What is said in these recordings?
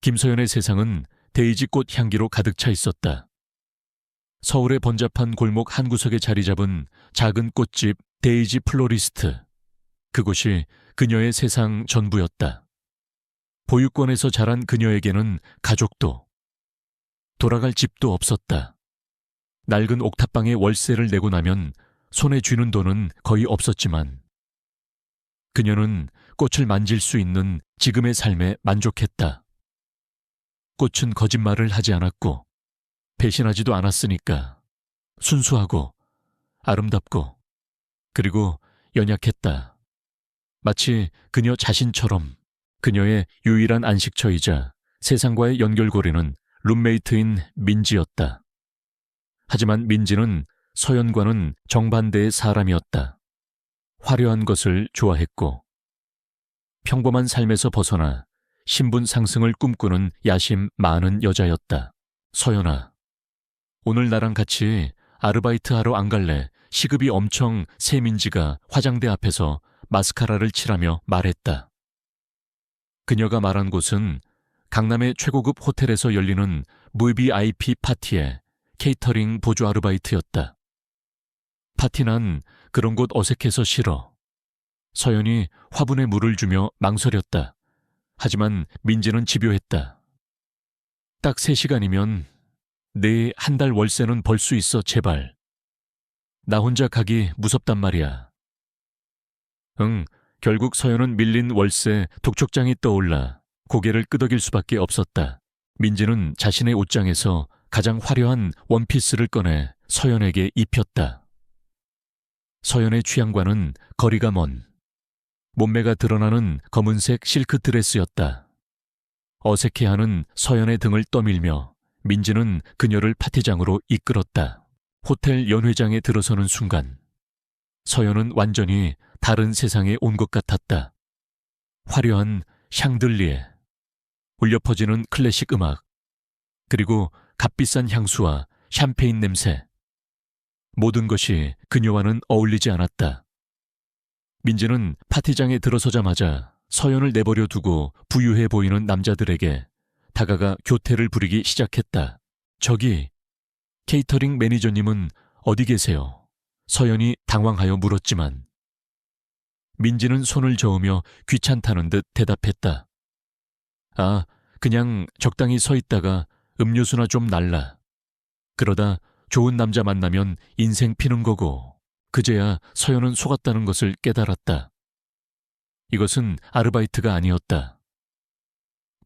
김서연의 세상은 데이지 꽃 향기로 가득 차 있었다. 서울의 번잡한 골목 한 구석에 자리 잡은 작은 꽃집 데이지 플로리스트. 그곳이 그녀의 세상 전부였다. 보유권에서 자란 그녀에게는 가족도, 돌아갈 집도 없었다. 낡은 옥탑방에 월세를 내고 나면 손에 쥐는 돈은 거의 없었지만 그녀는 꽃을 만질 수 있는 지금의 삶에 만족했다. 꽃은 거짓말을 하지 않았고 배신하지도 않았으니까 순수하고 아름답고 그리고 연약했다. 마치 그녀 자신처럼. 그녀의 유일한 안식처이자 세상과의 연결고리는 룸메이트인 민지였다. 하지만 민지는 서연과는 정반대의 사람이었다. 화려한 것을 좋아했고 평범한 삶에서 벗어나 신분 상승을 꿈꾸는 야심 많은 여자였다. 서연아, 오늘 나랑 같이 아르바이트 하러 안 갈래? 시급이 엄청 세 민지가 화장대 앞에서 마스카라를 칠하며 말했다. 그녀가 말한 곳은 강남의 최고급 호텔에서 열리는 VIP 파티의 케이터링 보조 아르바이트였다. 파티 난 그런 곳 어색해서 싫어. 서연이 화분에 물을 주며 망설였다. 하지만 민지는 집요했다. 딱 3시간이면 내 한 달 월세는 벌 수 있어, 제발. 나 혼자 가기 무섭단 말이야. 응, 결국 서연은 밀린 월세 독촉장이 떠올라 고개를 끄덕일 수밖에 없었다. 민지는 자신의 옷장에서 가장 화려한 원피스를 꺼내 서연에게 입혔다. 서연의 취향과는 거리가 먼 몸매가 드러나는 검은색 실크 드레스였다. 어색해하는 서연의 등을 떠밀며 민지는 그녀를 파티장으로 이끌었다. 호텔 연회장에 들어서는 순간 서연은 완전히 다른 세상에 온 것 같았다. 화려한 샹들리에, 울려 퍼지는 클래식 음악, 그리고 값비싼 향수와 샴페인 냄새. 모든 것이 그녀와는 어울리지 않았다. 민지는 파티장에 들어서자마자 서연을 내버려 두고 부유해 보이는 남자들에게 다가가 교태를 부리기 시작했다. 저기, 케이터링 매니저님은 어디 계세요? 서연이 당황하여 물었지만 민지는 손을 저으며 귀찮다는 듯 대답했다. 아, 그냥 적당히 서 있다가 음료수나 좀 날라. 그러다 좋은 남자 만나면 인생 피는 거고. 그제야 서연은 속았다는 것을 깨달았다. 이것은 아르바이트가 아니었다.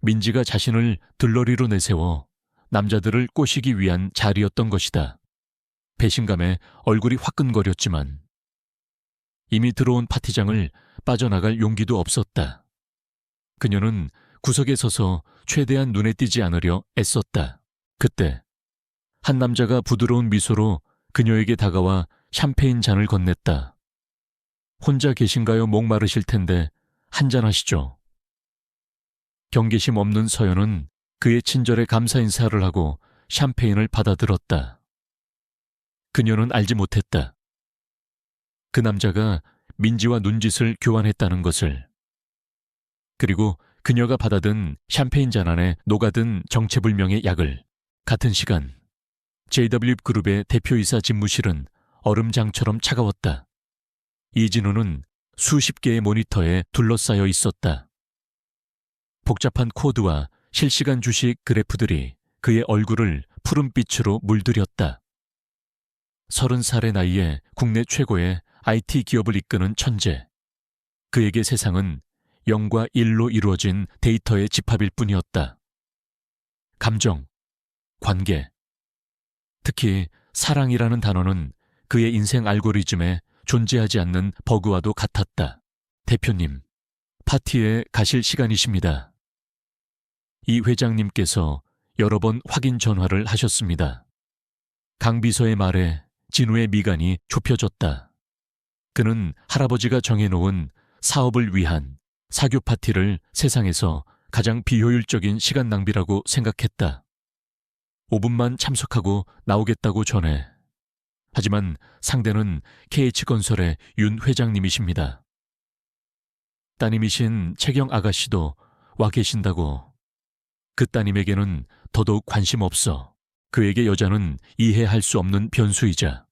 민지가 자신을 들러리로 내세워 남자들을 꼬시기 위한 자리였던 것이다. 배신감에 얼굴이 화끈거렸지만 이미 들어온 파티장을 빠져나갈 용기도 없었다. 그녀는 구석에 서서 최대한 눈에 띄지 않으려 애썼다. 그때 한 남자가 부드러운 미소로 그녀에게 다가와 샴페인 잔을 건넸다. 혼자 계신가요? 목마르실 텐데 한잔 하시죠. 경계심 없는 서연은 그의 친절에 감사 인사를 하고 샴페인을 받아들었다. 그녀는 알지 못했다. 그 남자가 민지와 눈짓을 교환했다는 것을. 그리고 그녀가 받아든 샴페인 잔 안에 녹아든 정체불명의 약을. 같은 시간 JW그룹의 대표이사 집무실은 얼음장처럼 차가웠다. 이진우는 수십 개의 모니터에 둘러싸여 있었다. 복잡한 코드와 실시간 주식 그래프들이 그의 얼굴을 푸른빛으로 물들였다. 30살의 나이에 국내 최고의 IT 기업을 이끄는 천재. 그에게 세상은 0과 1로 이루어진 데이터의 집합일 뿐이었다. 감정, 관계, 특히 사랑이라는 단어는 그의 인생 알고리즘에 존재하지 않는 버그와도 같았다. 대표님, 파티에 가실 시간이십니다. 이 회장님께서 여러 번 확인 전화를 하셨습니다. 강 비서의 말에 진우의 미간이 좁혀졌다. 그는 할아버지가 정해놓은 사업을 위한 사교 파티를 세상에서 가장 비효율적인 시간 낭비라고 생각했다. 5분만 참석하고 나오겠다고 전해. 하지만 상대는 KH건설의 윤 회장님이십니다. 따님이신 채경 아가씨도 와 계신다고. 그 따님에게는 더더욱 관심 없어. 그에게 여자는 이해할 수 없는 변수이자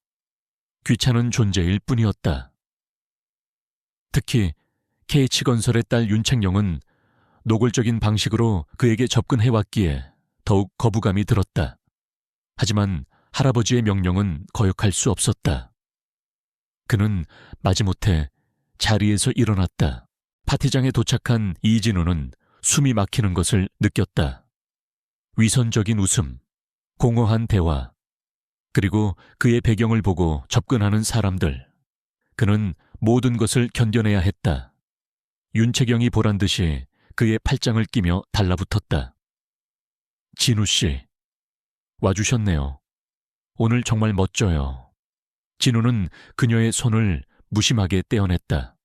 귀찮은 존재일 뿐이었다. 특히 KH건설의 딸 윤책영은 노골적인 방식으로 그에게 접근해왔기에 더욱 거부감이 들었다. 하지만 할아버지의 명령은 거역할 수 없었다. 그는 마지못해 자리에서 일어났다. 파티장에 도착한 이진우는 숨이 막히는 것을 느꼈다. 위선적인 웃음, 공허한 대화, 그리고 그의 배경을 보고 접근하는 사람들. 그는 모든 것을 견뎌내야 했다. 윤채경이 보란 듯이 그의 팔짱을 끼며 달라붙었다. 진우 씨, 와주셨네요. 오늘 정말 멋져요. 진우는 그녀의 손을 무심하게 떼어냈다.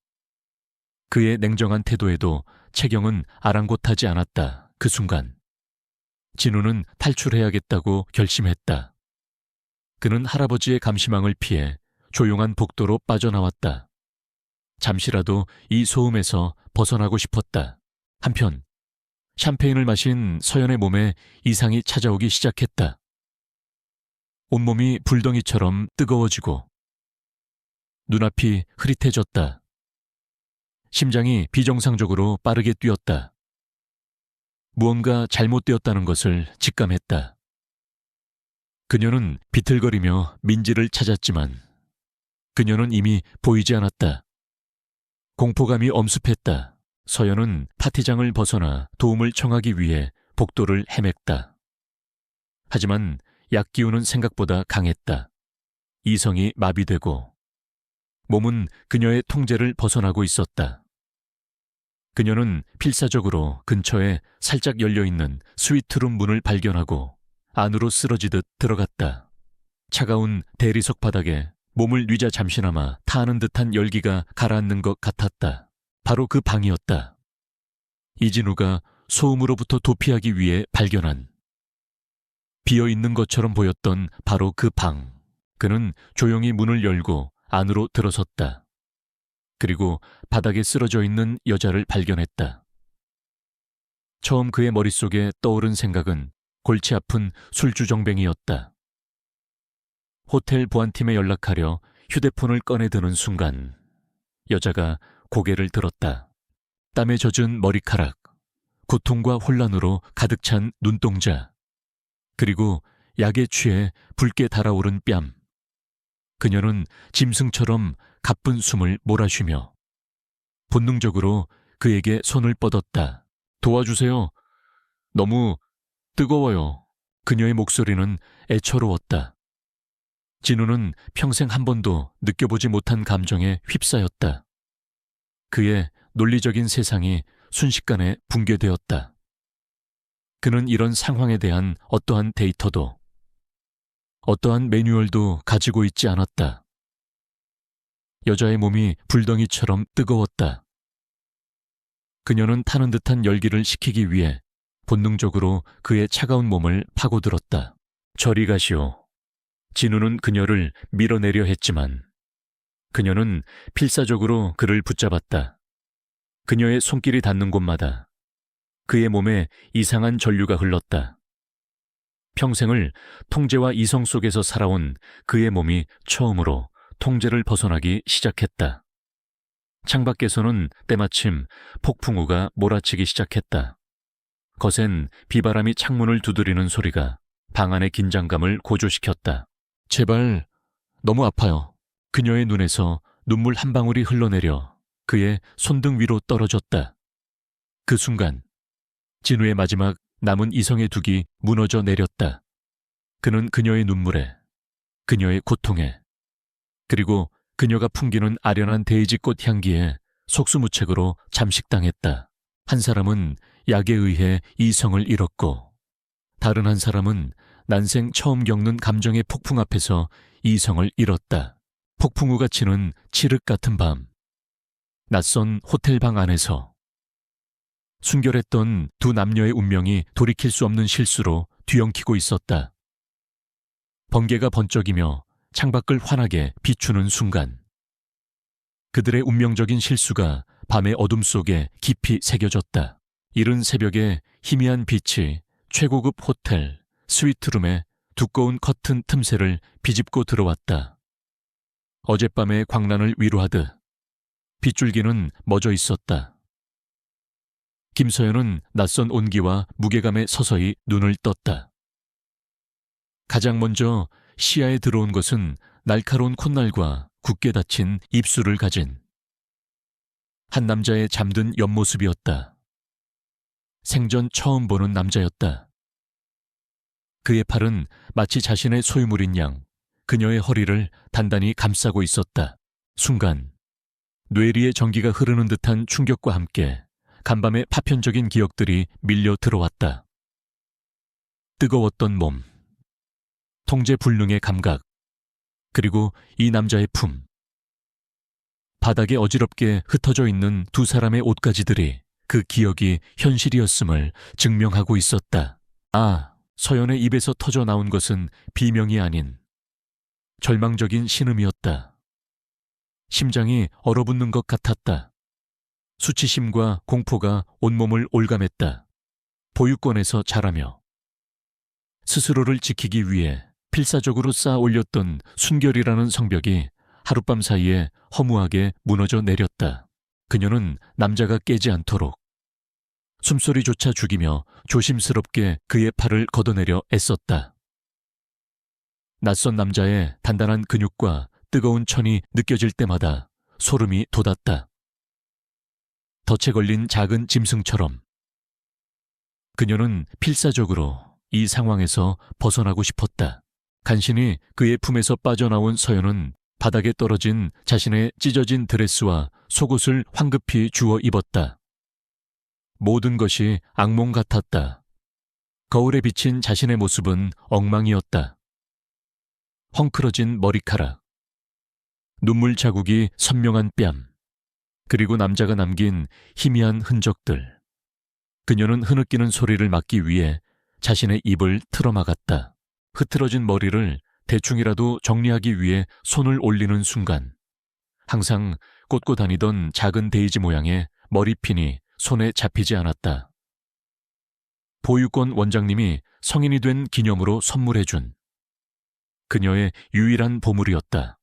그의 냉정한 태도에도 채경은 아랑곳하지 않았다. 그 순간 진우는 탈출해야겠다고 결심했다. 그는 할아버지의 감시망을 피해 조용한 복도로 빠져나왔다. 잠시라도 이 소음에서 벗어나고 싶었다. 한편 샴페인을 마신 서연의 몸에 이상이 찾아오기 시작했다. 온몸이 불덩이처럼 뜨거워지고 눈앞이 흐릿해졌다. 심장이 비정상적으로 빠르게 뛰었다. 무언가 잘못되었다는 것을 직감했다. 그녀는 비틀거리며 민지를 찾았지만 그녀는 이미 보이지 않았다. 공포감이 엄습했다. 서연은 파티장을 벗어나 도움을 청하기 위해 복도를 헤맸다. 하지만 약기운은 생각보다 강했다. 이성이 마비되고 몸은 그녀의 통제를 벗어나고 있었다. 그녀는 필사적으로 근처에 살짝 열려있는 스위트룸 문을 발견하고 안으로 쓰러지듯 들어갔다. 차가운 대리석 바닥에 몸을 뉘자 잠시나마 타는 듯한 열기가 가라앉는 것 같았다. 바로 그 방이었다. 이진우가 소음으로부터 도피하기 위해 발견한 비어있는 것처럼 보였던 바로 그 방. 그는 조용히 문을 열고 안으로 들어섰다. 그리고 바닥에 쓰러져 있는 여자를 발견했다. 처음 그의 머릿속에 떠오른 생각은 골치 아픈 술주정뱅이였다. 호텔 보안팀에 연락하려 휴대폰을 꺼내드는 순간 여자가 고개를 들었다. 땀에 젖은 머리카락, 고통과 혼란으로 가득 찬 눈동자, 그리고 약에 취해 붉게 달아오른 뺨. 그녀는 짐승처럼 가쁜 숨을 몰아쉬며 본능적으로 그에게 손을 뻗었다. 도와주세요. 너무 뜨거워요. 그녀의 목소리는 애처로웠다. 진우는 평생 한 번도 느껴보지 못한 감정에 휩싸였다. 그의 논리적인 세상이 순식간에 붕괴되었다. 그는 이런 상황에 대한 어떠한 데이터도, 어떠한 매뉴얼도 가지고 있지 않았다. 여자의 몸이 불덩이처럼 뜨거웠다. 그녀는 타는 듯한 열기를 식히기 위해 본능적으로 그의 차가운 몸을 파고들었다. 저리 가시오. 진우는 그녀를 밀어내려 했지만 그녀는 필사적으로 그를 붙잡았다. 그녀의 손길이 닿는 곳마다 그의 몸에 이상한 전류가 흘렀다. 평생을 통제와 이성 속에서 살아온 그의 몸이 처음으로 통제를 벗어나기 시작했다. 창밖에서는 때마침 폭풍우가 몰아치기 시작했다. 거센 비바람이 창문을 두드리는 소리가 방 안의 긴장감을 고조시켰다. 제발, 너무 아파요. 그녀의 눈에서 눈물 한 방울이 흘러내려 그의 손등 위로 떨어졌다. 그 순간 진우의 마지막 남은 이성의 둑이 무너져 내렸다. 그는 그녀의 눈물에, 그녀의 고통에, 그리고 그녀가 풍기는 아련한 데이지꽃 향기에 속수무책으로 잠식당했다. 한 사람은 약에 의해 이성을 잃었고 다른 한 사람은 난생 처음 겪는 감정의 폭풍 앞에서 이성을 잃었다. 폭풍우가 치는 칠흑 같은 밤, 낯선 호텔방 안에서 순결했던 두 남녀의 운명이 돌이킬 수 없는 실수로 뒤엉키고 있었다. 번개가 번쩍이며 창밖을 환하게 비추는 순간 그들의 운명적인 실수가 밤의 어둠 속에 깊이 새겨졌다. 이른 새벽에 희미한 빛이 최고급 호텔 스위트룸에 두꺼운 커튼 틈새를 비집고 들어왔다. 어젯밤의 광란을 위로하듯 빗줄기는 멎어 있었다. 김서연은 낯선 온기와 무게감에 서서히 눈을 떴다. 가장 먼저 시야에 들어온 것은 날카로운 콧날과 굳게 닫힌 입술을 가진 한 남자의 잠든 옆모습이었다. 생전 처음 보는 남자였다. 그의 팔은 마치 자신의 소유물인 양 그녀의 허리를 단단히 감싸고 있었다. 순간 뇌리에 전기가 흐르는 듯한 충격과 함께 간밤의 파편적인 기억들이 밀려 들어왔다. 뜨거웠던 몸, 통제불능의 감각, 그리고 이 남자의 품. 바닥에 어지럽게 흩어져 있는 두 사람의 옷가지들이 그 기억이 현실이었음을 증명하고 있었다. 아, 서연의 입에서 터져 나온 것은 비명이 아닌 절망적인 신음이었다. 심장이 얼어붙는 것 같았다. 수치심과 공포가 온몸을 올감했다. 보유권에서 자라며 스스로를 지키기 위해 필사적으로 쌓아 올렸던 순결이라는 성벽이 하룻밤 사이에 허무하게 무너져 내렸다. 그녀는 남자가 깨지 않도록 숨소리조차 죽이며 조심스럽게 그의 팔을 걷어내려 애썼다. 낯선 남자의 단단한 근육과 뜨거운 천이 느껴질 때마다 소름이 돋았다. 덫에 걸린 작은 짐승처럼 그녀는 필사적으로 이 상황에서 벗어나고 싶었다. 간신히 그의 품에서 빠져나온 서연은 바닥에 떨어진 자신의 찢어진 드레스와 속옷을 황급히 주워 입었다. 모든 것이 악몽 같았다. 거울에 비친 자신의 모습은 엉망이었다. 헝클어진 머리카락, 눈물 자국이 선명한 뺨, 그리고 남자가 남긴 희미한 흔적들. 그녀는 흐느끼는 소리를 막기 위해 자신의 입을 틀어막았다. 흐트러진 머리를 대충이라도 정리하기 위해 손을 올리는 순간 항상 꽂고 다니던 작은 데이지 모양의 머리핀이 손에 잡히지 않았다. 보유권 원장님이 성인이 된 기념으로 선물해준 그녀의 유일한 보물이었다.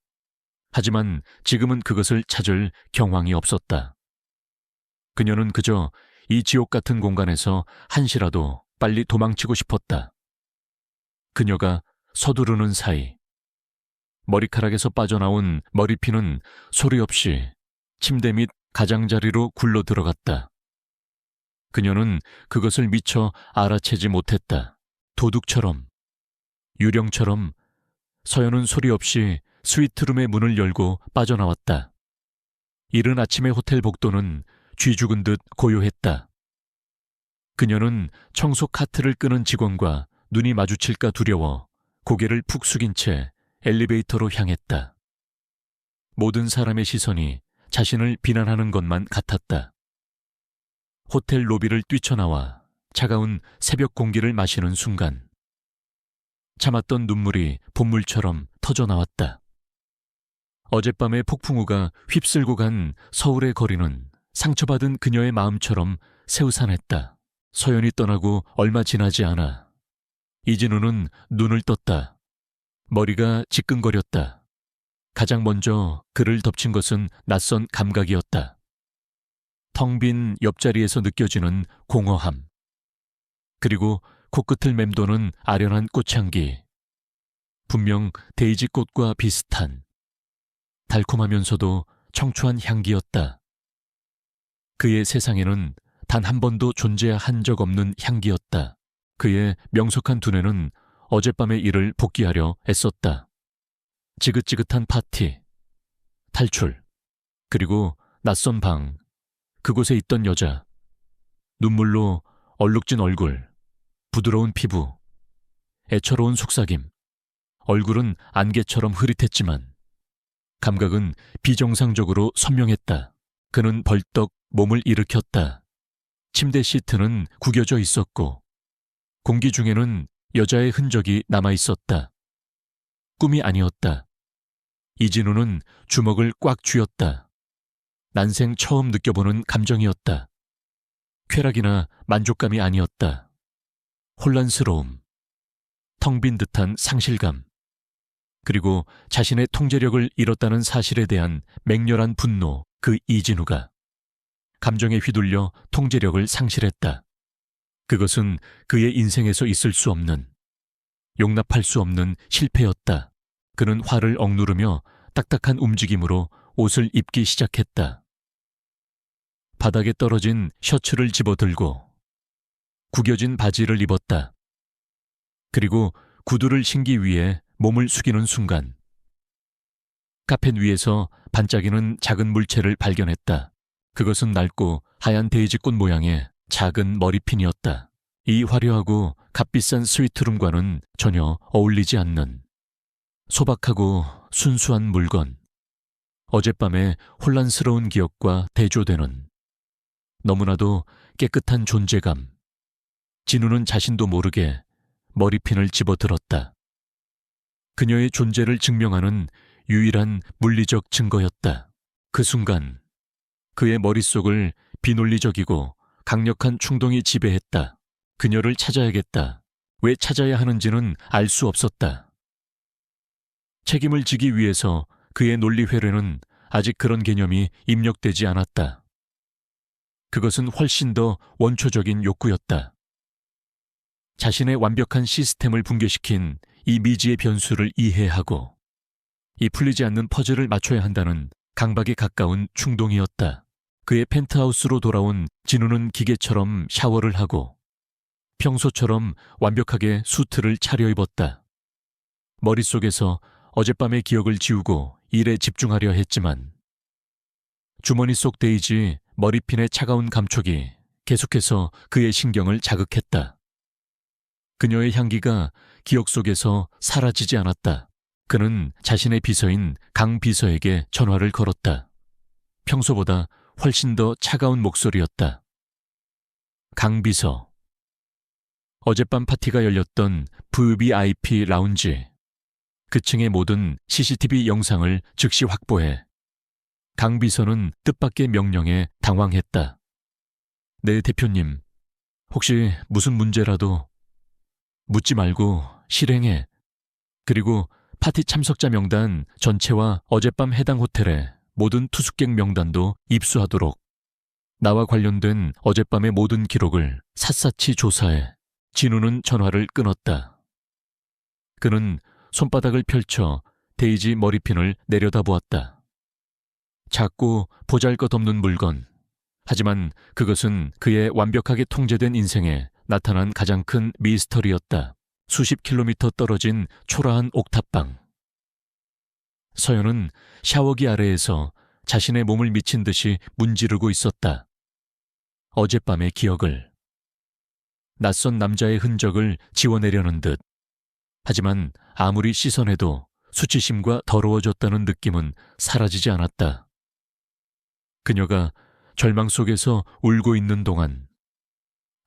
하지만 지금은 그것을 찾을 경황이 없었다. 그녀는 그저 이 지옥 같은 공간에서 한시라도 빨리 도망치고 싶었다. 그녀가 서두르는 사이 머리카락에서 빠져나온 머리핀은 소리 없이 침대 밑 가장자리로 굴러 들어갔다. 그녀는 그것을 미처 알아채지 못했다. 도둑처럼, 유령처럼 서연은 소리 없이 스위트룸의 문을 열고 빠져나왔다. 이른 아침의 호텔 복도는 쥐 죽은 듯 고요했다. 그녀는 청소 카트를 끄는 직원과 눈이 마주칠까 두려워 고개를 푹 숙인 채 엘리베이터로 향했다. 모든 사람의 시선이 자신을 비난하는 것만 같았다. 호텔 로비를 뛰쳐나와 차가운 새벽 공기를 마시는 순간 참았던 눈물이 봇물처럼 터져나왔다. 어젯밤의 폭풍우가 휩쓸고 간 서울의 거리는 상처받은 그녀의 마음처럼 새우산했다. 서연이 떠나고 얼마 지나지 않아 이진우는 눈을 떴다. 머리가 지끈거렸다. 가장 먼저 그를 덮친 것은 낯선 감각이었다. 텅 빈 옆자리에서 느껴지는 공허함. 그리고 코끝을 맴도는 아련한 꽃향기. 분명 데이지 꽃과 비슷한 달콤하면서도 청초한 향기였다. 그의 세상에는 단 한 번도 존재한 적 없는 향기였다. 그의 명석한 두뇌는 어젯밤의 일을 복귀하려 애썼다. 지긋지긋한 파티, 탈출, 그리고 낯선 방, 그곳에 있던 여자, 눈물로 얼룩진 얼굴, 부드러운 피부, 애처로운 속삭임. 얼굴은 안개처럼 흐릿했지만 감각은 비정상적으로 선명했다. 그는 벌떡 몸을 일으켰다. 침대 시트는 구겨져 있었고 공기 중에는 여자의 흔적이 남아있었다. 꿈이 아니었다. 이진우는 주먹을 꽉 쥐었다. 난생 처음 느껴보는 감정이었다. 쾌락이나 만족감이 아니었다. 혼란스러움, 텅 빈 듯한 상실감, 그리고 자신의 통제력을 잃었다는 사실에 대한 맹렬한 분노, 그 이진우가 감정에 휘둘려 통제력을 상실했다. 그것은 그의 인생에서 있을 수 없는, 용납할 수 없는 실패였다. 그는 화를 억누르며 딱딱한 움직임으로 옷을 입기 시작했다. 바닥에 떨어진 셔츠를 집어들고 구겨진 바지를 입었다. 그리고 구두를 신기 위해 몸을 숙이는 순간 카펫 위에서 반짝이는 작은 물체를 발견했다. 그것은 낡고 하얀 데이지꽃 모양의 작은 머리핀이었다. 이 화려하고 값비싼 스위트룸과는 전혀 어울리지 않는 소박하고 순수한 물건. 어젯밤의 혼란스러운 기억과 대조되는 너무나도 깨끗한 존재감. 진우는 자신도 모르게 머리핀을 집어들었다. 그녀의 존재를 증명하는 유일한 물리적 증거였다. 그 순간 그의 머릿속을 비논리적이고 강력한 충동이 지배했다. 그녀를 찾아야겠다. 왜 찾아야 하는지는 알 수 없었다. 책임을 지기 위해서 그의 논리 회로에는 아직 그런 개념이 입력되지 않았다. 그것은 훨씬 더 원초적인 욕구였다. 자신의 완벽한 시스템을 붕괴시킨 이 미지의 변수를 이해하고 이 풀리지 않는 퍼즐을 맞춰야 한다는 강박에 가까운 충동이었다. 그의 펜트하우스로 돌아온 진우는 기계처럼 샤워를 하고 평소처럼 완벽하게 수트를 차려입었다. 머릿속에서 어젯밤의 기억을 지우고 일에 집중하려 했지만 주머니 속 데이지 머리핀의 차가운 감촉이 계속해서 그의 신경을 자극했다. 그녀의 향기가 기억 속에서 사라지지 않았다. 그는 자신의 비서인 강 비서에게 전화를 걸었다. 평소보다 훨씬 더 차가운 목소리였다. 강 비서. 어젯밤 파티가 열렸던 VIP 라운지. 그 층의 모든 CCTV 영상을 즉시 확보해. 강 비서는 뜻밖의 명령에 당황했다. 네, 대표님. 혹시 무슨 문제라도 묻지 말고 실행해. 그리고 파티 참석자 명단 전체와 어젯밤 해당 호텔의 모든 투숙객 명단도 입수하도록. 나와 관련된 어젯밤의 모든 기록을 샅샅이 조사해. 진우는 전화를 끊었다. 그는 손바닥을 펼쳐 데이지 머리핀을 내려다보았다. 작고 보잘것없는 물건. 하지만 그것은 그의 완벽하게 통제된 인생에 나타난 가장 큰 미스터리였다. 수십 킬로미터 떨어진 초라한 옥탑방. 서연은 샤워기 아래에서 자신의 몸을 미친 듯이 문지르고 있었다. 어젯밤의 기억을. 낯선 남자의 흔적을 지워내려는 듯. 하지만 아무리 씻어내도 수치심과 더러워졌다는 느낌은 사라지지 않았다. 그녀가 절망 속에서 울고 있는 동안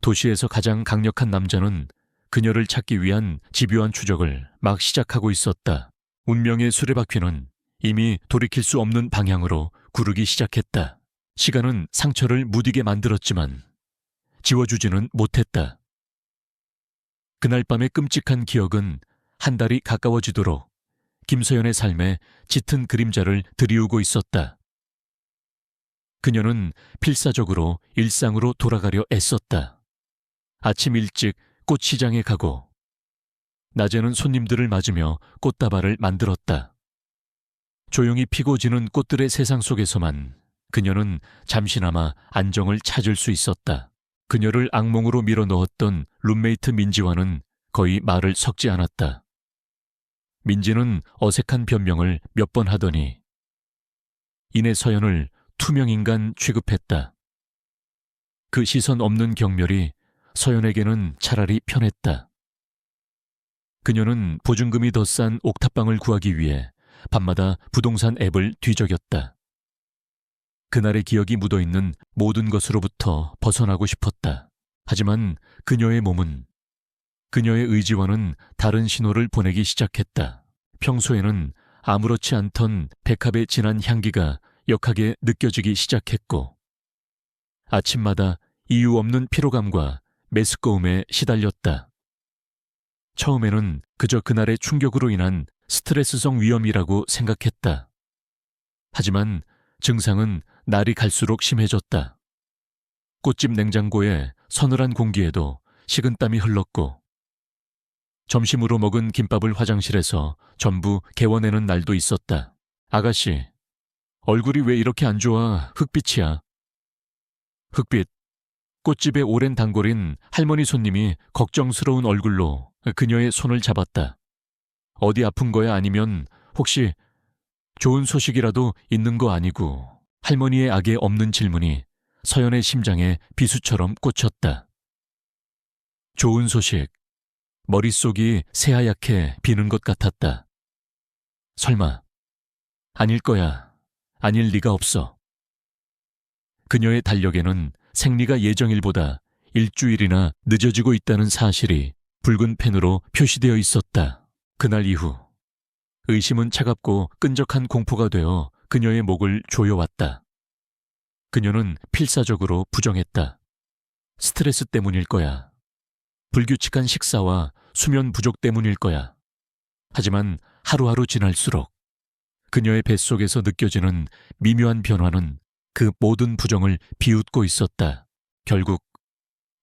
도시에서 가장 강력한 남자는 그녀를 찾기 위한 집요한 추적을 막 시작하고 있었다. 운명의 수레바퀴는 이미 돌이킬 수 없는 방향으로 구르기 시작했다. 시간은 상처를 무디게 만들었지만 지워주지는 못했다. 그날 밤의 끔찍한 기억은 한 달이 가까워지도록 김서연의 삶에 짙은 그림자를 들이우고 있었다. 그녀는 필사적으로 일상으로 돌아가려 애썼다. 아침 일찍 꽃시장에 가고 낮에는 손님들을 맞으며 꽃다발을 만들었다. 조용히 피고 지는 꽃들의 세상 속에서만 그녀는 잠시나마 안정을 찾을 수 있었다. 그녀를 악몽으로 밀어넣었던 룸메이트 민지와는 거의 말을 섞지 않았다. 민지는 어색한 변명을 몇 번 하더니 이내 서연을 투명인간 취급했다. 그 시선 없는 경멸이 서연에게는 차라리 편했다. 그녀는 보증금이 더 싼 옥탑방을 구하기 위해 밤마다 부동산 앱을 뒤적였다. 그날의 기억이 묻어있는 모든 것으로부터 벗어나고 싶었다. 하지만 그녀의 몸은, 그녀의 의지와는 다른 신호를 보내기 시작했다. 평소에는 아무렇지 않던 백합의 진한 향기가 역하게 느껴지기 시작했고 아침마다 이유 없는 피로감과 메스꺼움에 시달렸다. 처음에는 그저 그날의 충격으로 인한 스트레스성 위염이라고 생각했다. 하지만 증상은 날이 갈수록 심해졌다. 꽃집 냉장고에 서늘한 공기에도 식은땀이 흘렀고, 점심으로 먹은 김밥을 화장실에서 전부 개워내는 날도 있었다. 아가씨, 얼굴이 왜 이렇게 안 좋아? 흑빛이야. 흑빛. 꽃집의 오랜 단골인 할머니 손님이 걱정스러운 얼굴로 그녀의 손을 잡았다. 어디 아픈 거야? 아니면 혹시 좋은 소식이라도 있는 거 아니고? 할머니의 악에 없는 질문이 서연의 심장에 비수처럼 꽂혔다. 좋은 소식. 머릿속이 새하얗게 비는 것 같았다. 설마. 아닐 거야. 아닐 리가 없어. 그녀의 달력에는 생리가 예정일보다 일주일이나 늦어지고 있다는 사실이 붉은 펜으로 표시되어 있었다. 그날 이후 의심은 차갑고 끈적한 공포가 되어 그녀의 목을 조여왔다. 그녀는 필사적으로 부정했다. 스트레스 때문일 거야. 불규칙한 식사와 수면 부족 때문일 거야. 하지만 하루하루 지날수록 그녀의 뱃속에서 느껴지는 미묘한 변화는 그 모든 부정을 비웃고 있었다. 결국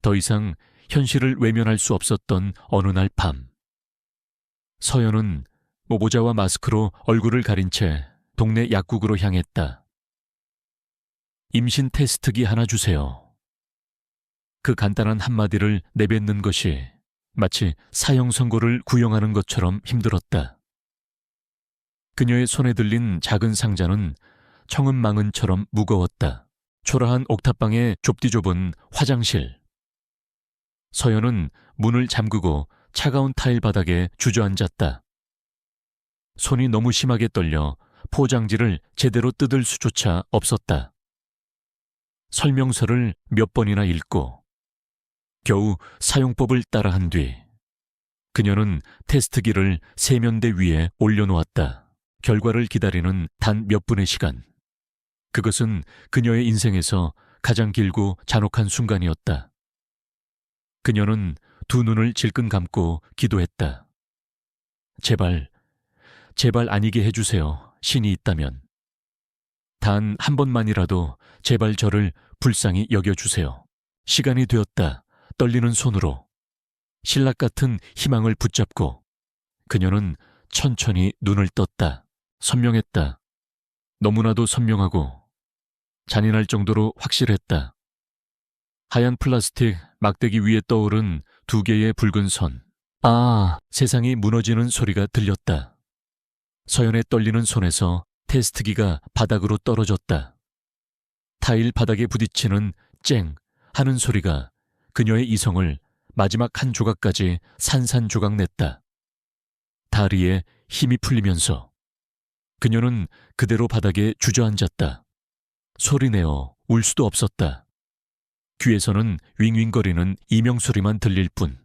더 이상 현실을 외면할 수 없었던 어느 날 밤, 서연은 모자와 마스크로 얼굴을 가린 채 동네 약국으로 향했다. 임신 테스트기 하나 주세요. 그 간단한 한마디를 내뱉는 것이 마치 사형 선고를 구형하는 것처럼 힘들었다. 그녀의 손에 들린 작은 상자는 청은망은처럼 무거웠다. 초라한 옥탑방의 좁디좁은 화장실. 서연은 문을 잠그고 차가운 타일 바닥에 주저앉았다. 손이 너무 심하게 떨려 포장지를 제대로 뜯을 수조차 없었다. 설명서를 몇 번이나 읽고 겨우 사용법을 따라한 뒤 그녀는 테스트기를 세면대 위에 올려놓았다. 결과를 기다리는 단 몇 분의 시간. 그것은 그녀의 인생에서 가장 길고 잔혹한 순간이었다. 그녀는 두 눈을 질끈 감고 기도했다. 제발, 제발 아니게 해주세요. 신이 있다면. 단 한 번만이라도 제발 저를 불쌍히 여겨주세요. 시간이 되었다. 떨리는 손으로 신락 같은 희망을 붙잡고 그녀는 천천히 눈을 떴다. 선명했다. 너무나도 선명하고 잔인할 정도로 확실했다. 하얀 플라스틱 막대기 위에 떠오른 두 개의 붉은 선. 아, 세상이 무너지는 소리가 들렸다. 서연의 떨리는 손에서 테스트기가 바닥으로 떨어졌다. 타일 바닥에 부딪히는 쨍 하는 소리가 그녀의 이성을 마지막 한 조각까지 산산조각냈다. 다리에 힘이 풀리면서 그녀는 그대로 바닥에 주저앉았다. 소리내어 울 수도 없었다. 귀에서는 윙윙거리는 이명소리만 들릴 뿐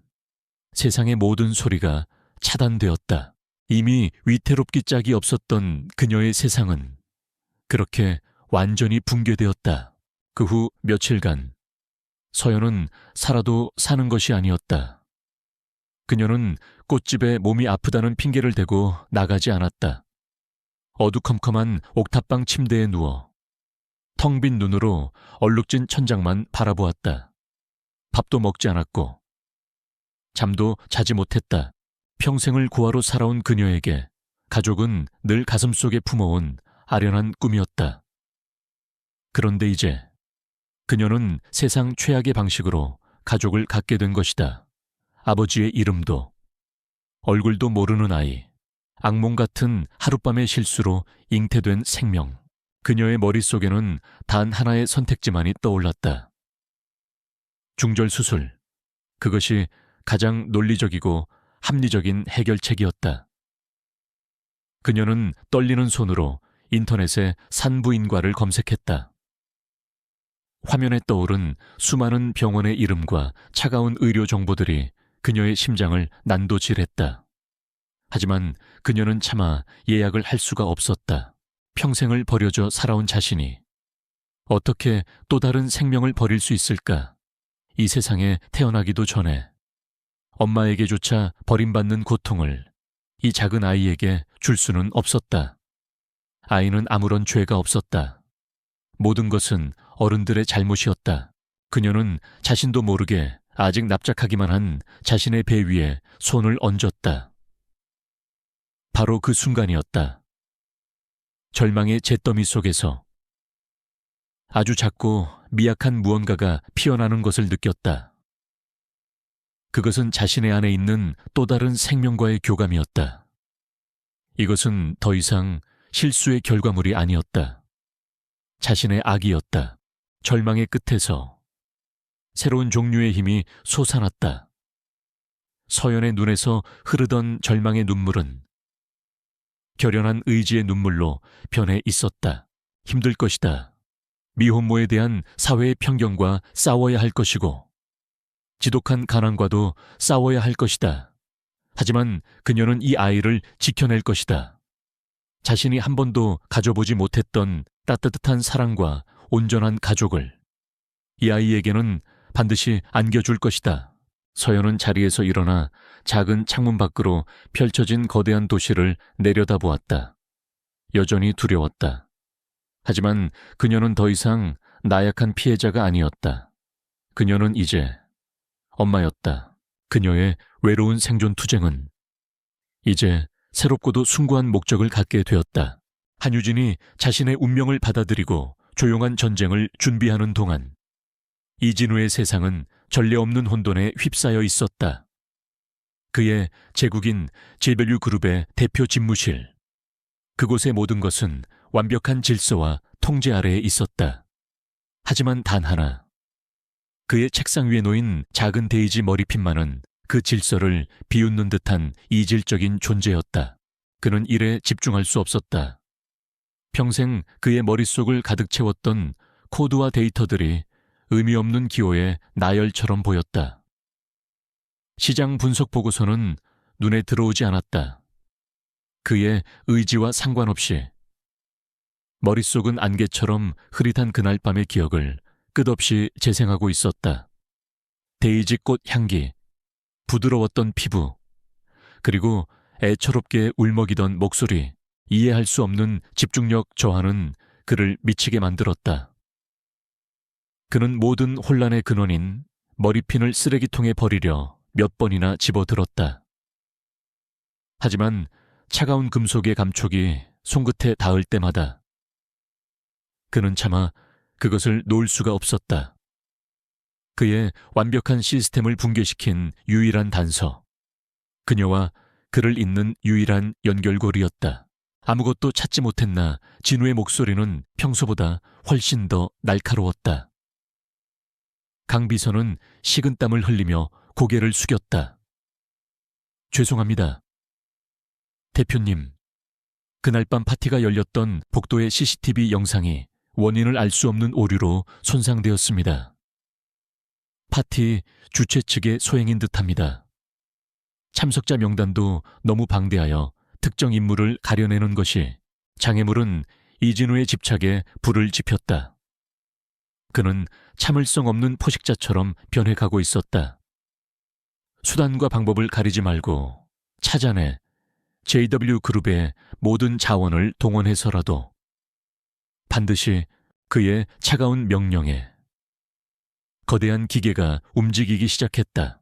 세상의 모든 소리가 차단되었다. 이미 위태롭기 짝이 없었던 그녀의 세상은 그렇게 완전히 붕괴되었다. 그 후 며칠간 서연은 살아도 사는 것이 아니었다. 그녀는 꽃집에 몸이 아프다는 핑계를 대고 나가지 않았다. 어두컴컴한 옥탑방 침대에 누워 텅 빈 눈으로 얼룩진 천장만 바라보았다. 밥도 먹지 않았고 잠도 자지 못했다. 평생을 고아로 살아온 그녀에게 가족은 늘 가슴속에 품어온 아련한 꿈이었다. 그런데 이제 그녀는 세상 최악의 방식으로 가족을 갖게 된 것이다. 아버지의 이름도 얼굴도 모르는 아이, 악몽 같은 하룻밤의 실수로 잉태된 생명. 그녀의 머릿속에는 단 하나의 선택지만이 떠올랐다. 중절 수술. 그것이 가장 논리적이고 합리적인 해결책이었다. 그녀는 떨리는 손으로 인터넷에 산부인과를 검색했다. 화면에 떠오른 수많은 병원의 이름과 차가운 의료 정보들이 그녀의 심장을 난도질했다. 하지만 그녀는 차마 예약을 할 수가 없었다. 평생을 버려져 살아온 자신이 어떻게 또 다른 생명을 버릴 수 있을까? 이 세상에 태어나기도 전에 엄마에게조차 버림받는 고통을 이 작은 아이에게 줄 수는 없었다. 아이는 아무런 죄가 없었다. 모든 것은 어른들의 잘못이었다. 그녀는 자신도 모르게 아직 납작하기만 한 자신의 배 위에 손을 얹었다. 바로 그 순간이었다. 절망의 잿더미 속에서 아주 작고 미약한 무언가가 피어나는 것을 느꼈다. 그것은 자신의 안에 있는 또 다른 생명과의 교감이었다. 이것은 더 이상 실수의 결과물이 아니었다. 자신의 악이었다. 절망의 끝에서 새로운 종류의 힘이 솟아났다. 서연의 눈에서 흐르던 절망의 눈물은 결연한 의지의 눈물로 변해 있었다. 힘들 것이다. 미혼모에 대한 사회의 편견과 싸워야 할 것이고 지독한 가난과도 싸워야 할 것이다. 하지만 그녀는 이 아이를 지켜낼 것이다. 자신이 한 번도 가져보지 못했던 따뜻한 사랑과 온전한 가족을 이 아이에게는 반드시 안겨줄 것이다. 서연은 자리에서 일어나 작은 창문 밖으로 펼쳐진 거대한 도시를 내려다보았다. 여전히 두려웠다. 하지만 그녀는 더 이상 나약한 피해자가 아니었다. 그녀는 이제 엄마였다. 그녀의 외로운 생존 투쟁은 이제 새롭고도 숭고한 목적을 갖게 되었다. 한유진이 자신의 운명을 받아들이고 조용한 전쟁을 준비하는 동안 이진우의 세상은 전례 없는 혼돈에 휩싸여 있었다. 그의 제국인 JW 그룹의 대표 집무실. 그곳의 모든 것은 완벽한 질서와 통제 아래에 있었다. 하지만 단 하나, 그의 책상 위에 놓인 작은 데이지 머리핀만은 그 질서를 비웃는 듯한 이질적인 존재였다. 그는 일에 집중할 수 없었다. 평생 그의 머릿속을 가득 채웠던 코드와 데이터들이 의미 없는 기호의 나열처럼 보였다. 시장 분석 보고서는 눈에 들어오지 않았다. 그의 의지와 상관없이 머릿속은 안개처럼 흐릿한 그날 밤의 기억을 끝없이 재생하고 있었다. 데이지 꽃 향기, 부드러웠던 피부, 그리고 애처롭게 울먹이던 목소리, 이해할 수 없는 집중력 저하는 그를 미치게 만들었다. 그는 모든 혼란의 근원인 머리핀을 쓰레기통에 버리려 몇 번이나 집어들었다. 하지만 차가운 금속의 감촉이 손끝에 닿을 때마다 그는 차마 그것을 놓을 수가 없었다. 그의 완벽한 시스템을 붕괴시킨 유일한 단서, 그녀와 그를 잇는 유일한 연결고리였다. 아무것도 찾지 못했나 진우의 목소리는 평소보다 훨씬 더 날카로웠다. 강비서는 식은땀을 흘리며 고개를 숙였다. 죄송합니다. 대표님, 그날 밤 파티가 열렸던 복도의 CCTV 영상이 원인을 알 수 없는 오류로 손상되었습니다. 파티 주최 측의 소행인 듯합니다. 참석자 명단도 너무 방대하여 특정 인물을 가려내는 것이 장애물은 이진우의 집착에 불을 지폈다. 그는 참을성 없는 포식자처럼 변해가고 있었다. 수단과 방법을 가리지 말고 찾아내 JW 그룹의 모든 자원을 동원해서라도 반드시 그의 차가운 명령에 거대한 기계가 움직이기 시작했다.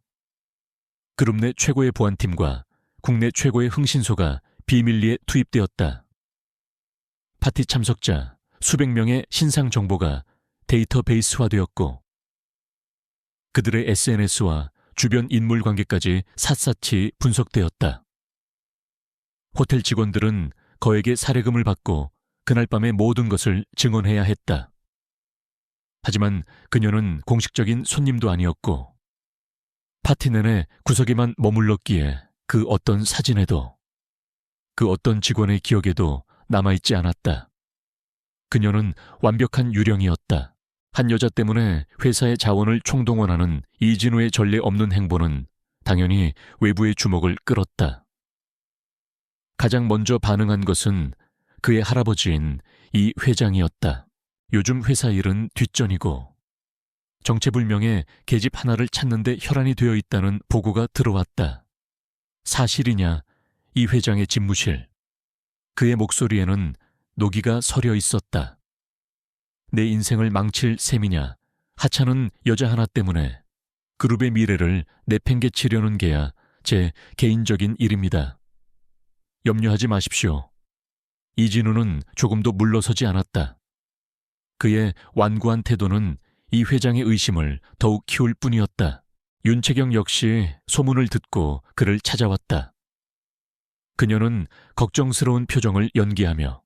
그룹 내 최고의 보안팀과 국내 최고의 흥신소가 비밀리에 투입되었다. 파티 참석자 수백 명의 신상 정보가 데이터베이스화되었고 그들의 SNS와 주변 인물 관계까지 샅샅이 분석되었다. 호텔 직원들은 거액의 사례금을 받고 그날 밤의 모든 것을 증언해야 했다. 하지만 그녀는 공식적인 손님도 아니었고 파티 내내 구석에만 머물렀기에 그 어떤 사진에도 그 어떤 직원의 기억에도 남아있지 않았다. 그녀는 완벽한 유령이었다. 한 여자 때문에 회사의 자원을 총동원하는 이진우의 전례 없는 행보는 당연히 외부의 주목을 끌었다. 가장 먼저 반응한 것은 그의 할아버지인 이 회장이었다. 요즘 회사 일은 뒷전이고 정체불명의 계집 하나를 찾는데 혈안이 되어 있다는 보고가 들어왔다. 사실이냐? 이 회장의 집무실. 그의 목소리에는 노기가 서려 있었다. 내 인생을 망칠 셈이냐? 하찮은 여자 하나 때문에 그룹의 미래를 내팽개치려는 게야 제 개인적인 일입니다. 염려하지 마십시오. 이진우는 조금도 물러서지 않았다. 그의 완고한 태도는 이 회장의 의심을 더욱 키울 뿐이었다. 윤채경 역시 소문을 듣고 그를 찾아왔다. 그녀는 걱정스러운 표정을 연기하며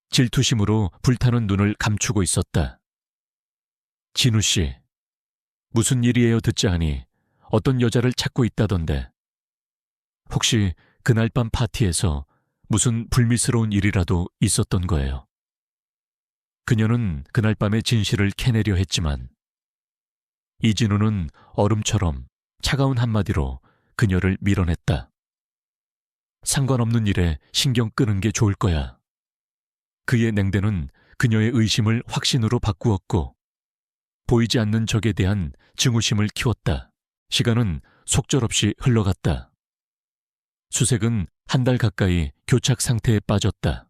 질투심으로 불타는 눈을 감추고 있었다. 진우 씨, 무슨 일이에요 듣자 하니 어떤 여자를 찾고 있다던데. 혹시 그날 밤 파티에서 무슨 불미스러운 일이라도 있었던 거예요? 그녀는 그날 밤의 진실을 캐내려 했지만 이진우는 얼음처럼 차가운 한마디로 그녀를 밀어냈다. 상관없는 일에 신경 끄는 게 좋을 거야. 그의 냉대는 그녀의 의심을 확신으로 바꾸었고 보이지 않는 적에 대한 증오심을 키웠다. 시간은 속절없이 흘러갔다. 수색은 한 달 가까이 교착 상태에 빠졌다.